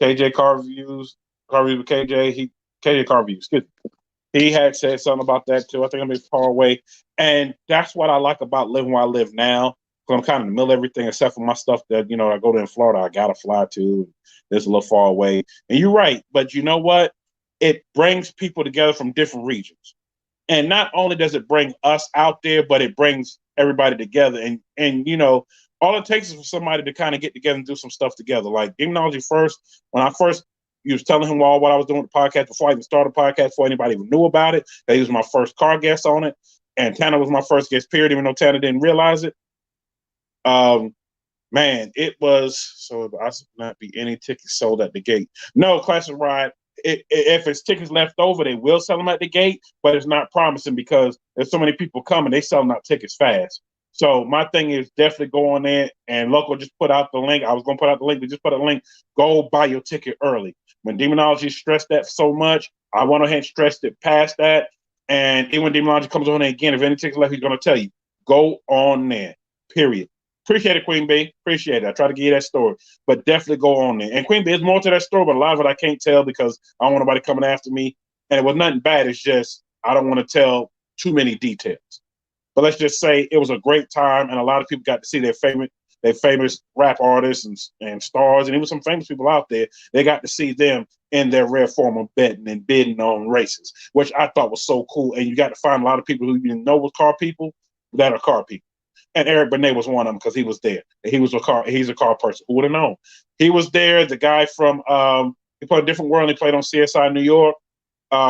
KJ Carviews with KJ Carviews, excuse me. He had said something about that too. I think I'm far away. And that's what I like about living where I live now. Because I'm kind of in the middle of everything except for my stuff that, I go to in Florida, I got to fly to. It's a little far away. And you're right. But you know what? It brings people together from different regions. And not only does it bring us out there, but it brings everybody together. And all it takes is for somebody to kind of get together and do some stuff together. Like Demonology First, when I first was telling him all what I was doing with the podcast before I even started the podcast, before anybody even knew about it. He was my first car guest on it. And Tanner was my first guest, period, even though Tanner didn't realize it. Man, it was, so I should not be any tickets sold at the gate. No, Classic Ride, if it's tickets left over, they will sell them at the gate, but it's not promising because there's so many people coming, they selling out tickets fast. So my thing is definitely go on there, and Local just put out the link. I was going to put out the link, but just put out the link. Go buy your ticket early. When Demonology stressed that so much, I went ahead and stressed it past that. And even when Demonology comes on there again, if any tickets left, he's going to tell you, go on there, period. Appreciate it, Queen Bee. Appreciate it. I try to give you that story, but definitely go on there. And Queen Bee, there's more to that story, but a lot of it I can't tell because I don't want nobody coming after me. And it was nothing bad. It's just I don't want to tell too many details. But let's just say it was a great time, and a lot of people got to see their They famous rap artists and stars, and even some famous people out there. They got to see them in their rare form of betting and bidding on races, which I thought was so cool. And you got to find a lot of people who you didn't know was car people that are car people. And Eric Benet was one of them because he was there. He's a car person. Who would have known? He was there. The guy from he played a different world. He played on CSI New York.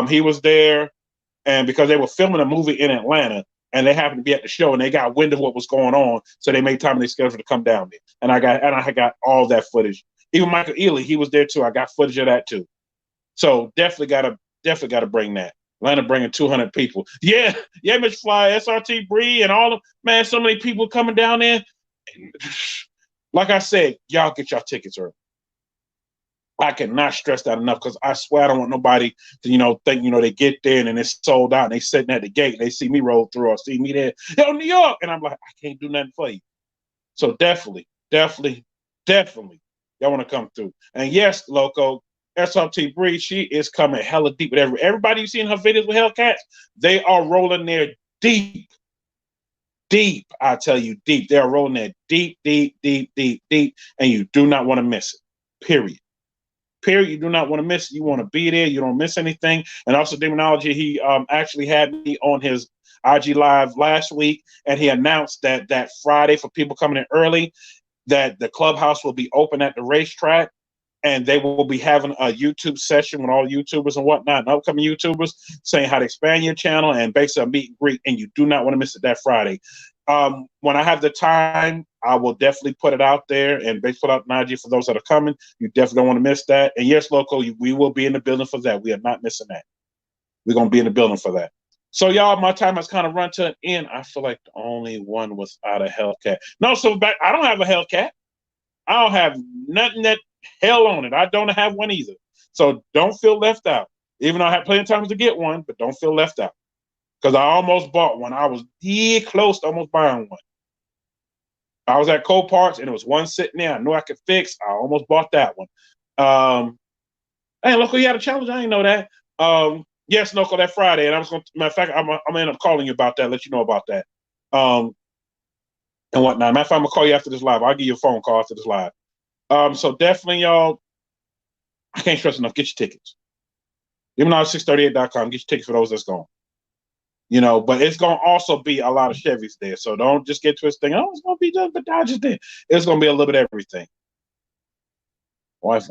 He was there, and because they were filming a movie in Atlanta, and they happened to be at the show, and they got wind of what was going on, so they made time in their schedule to come down there. And I got all that footage. Even Michael Ealy, he was there too. I got footage of that too. So definitely gotta bring that. Atlanta bringing 200 people. Yeah, Mr. Fly, SRT Bree, and all of man. So many people coming down there. Like I said, y'all get your tickets early. I cannot stress that enough because I swear I don't want nobody to, think, they get there and then it's sold out and they sitting at the gate and they see me roll through or see me there. Yo, New York. And I'm like, I can't do nothing for you. So definitely, y'all want to come through. And yes, Loco, SRT Bree, she is coming hella deep with everybody you see in her videos with Hellcats, they are rolling there deep. Deep, I tell you, deep. They are rolling there deep, and you do not want to miss it. Period. You do not want to miss it. You want to be there. You don't miss anything. And also, Demonology, he actually had me on his IG Live last week, and he announced that Friday, for people coming in early, that the clubhouse will be open at the racetrack, and they will be having a YouTube session with all YouTubers and whatnot, and upcoming YouTubers, saying how to expand your channel and basically a meet and greet, and you do not want to miss it that Friday. When I have the time, I will definitely put it out there and put out Najee for those that are coming. You definitely don't want to miss that. And yes, Loco, we will be in the building for that. We are not missing that. We're going to be in the building for that. So, y'all, my time has kind of run to an end. I feel like the only one without a Hellcat. No, I don't have a Hellcat. I don't have nothing that hell on it. I don't have one either. So don't feel left out. Even though I had plenty of times to get one, but don't feel left out. Because I almost bought one. I was close to almost buying one. I was at Coparts, and there was one sitting there I knew I could fix. I almost bought that one. Hey, Loco, you had a challenge? I didn't know that. Yes, Loco, that Friday. And I was going to, matter of fact, I'm going to end up calling you about that, let you know about that. And whatnot. Matter of fact, I'm going to call you after this live. I'll give you a phone call after this live. So definitely, y'all, I can't stress enough, get your tickets. Even though 638.com, get your tickets for those that's going. But it's going to also be a lot of Chevys there. So don't just get twisted. Oh, it's going to be just the Dodgers there. It's going to be a little bit of everything. Wife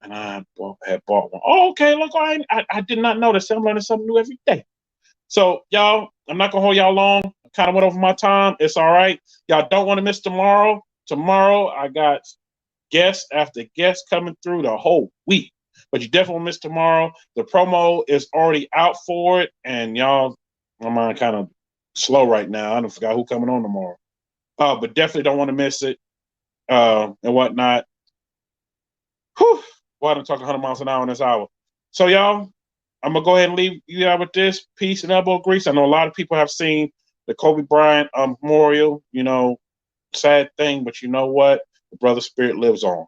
and I had bought one. Oh, okay. Look, I did not know that. I'm learning something new every day. So, y'all, I'm not going to hold y'all long. I kind of went over my time. It's all right. Y'all don't want to miss tomorrow. Tomorrow, I got guest after guest coming through the whole week. But you definitely won't miss tomorrow. The promo is already out for it. And y'all, my mind kind of slow right now. I don't forgot who coming on tomorrow. But definitely don't want to miss it and whatnot. Whew. Boy, I'm talking 100 miles an hour in this hour. So, y'all, I'm going to go ahead and leave you out with this. Peace and elbow grease. I know a lot of people have seen the Kobe Bryant memorial, sad thing, but you know what? The brother's spirit lives on.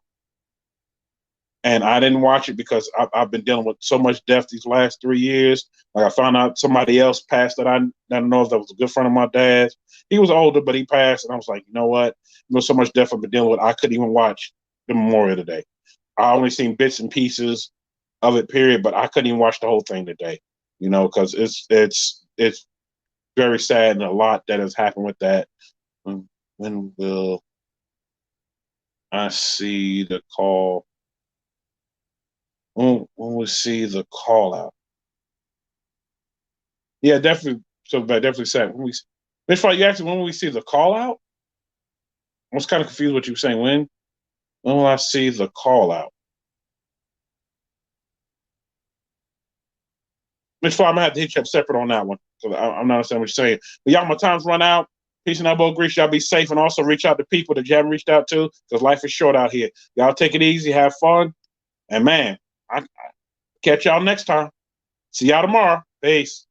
And I didn't watch it because I've been dealing with so much death these last 3 years. Like I found out somebody else passed that I don't know if that was a good friend of my dad's. He was older, but he passed. And I was like, you know what? So much death I've been dealing with. I couldn't even watch the memorial today. I only seen bits and pieces of it, period. But I couldn't even watch the whole thing today, because it's very sad and a lot that has happened with that. When will I see the call? When we see the call out? Yeah, definitely. So definitely sad. If you asked when will we see the call out? I was kind of confused what you were saying. When will I see the call out? Before I'm gonna have to hit you up separate on that one because I'm not understanding what you're saying. But y'all, my time's run out. Peace and elbow grease. Y'all be safe and also reach out to people that you haven't reached out to because life is short out here. Y'all take it easy, have fun, and man, I catch y'all next time. See y'all tomorrow. Peace.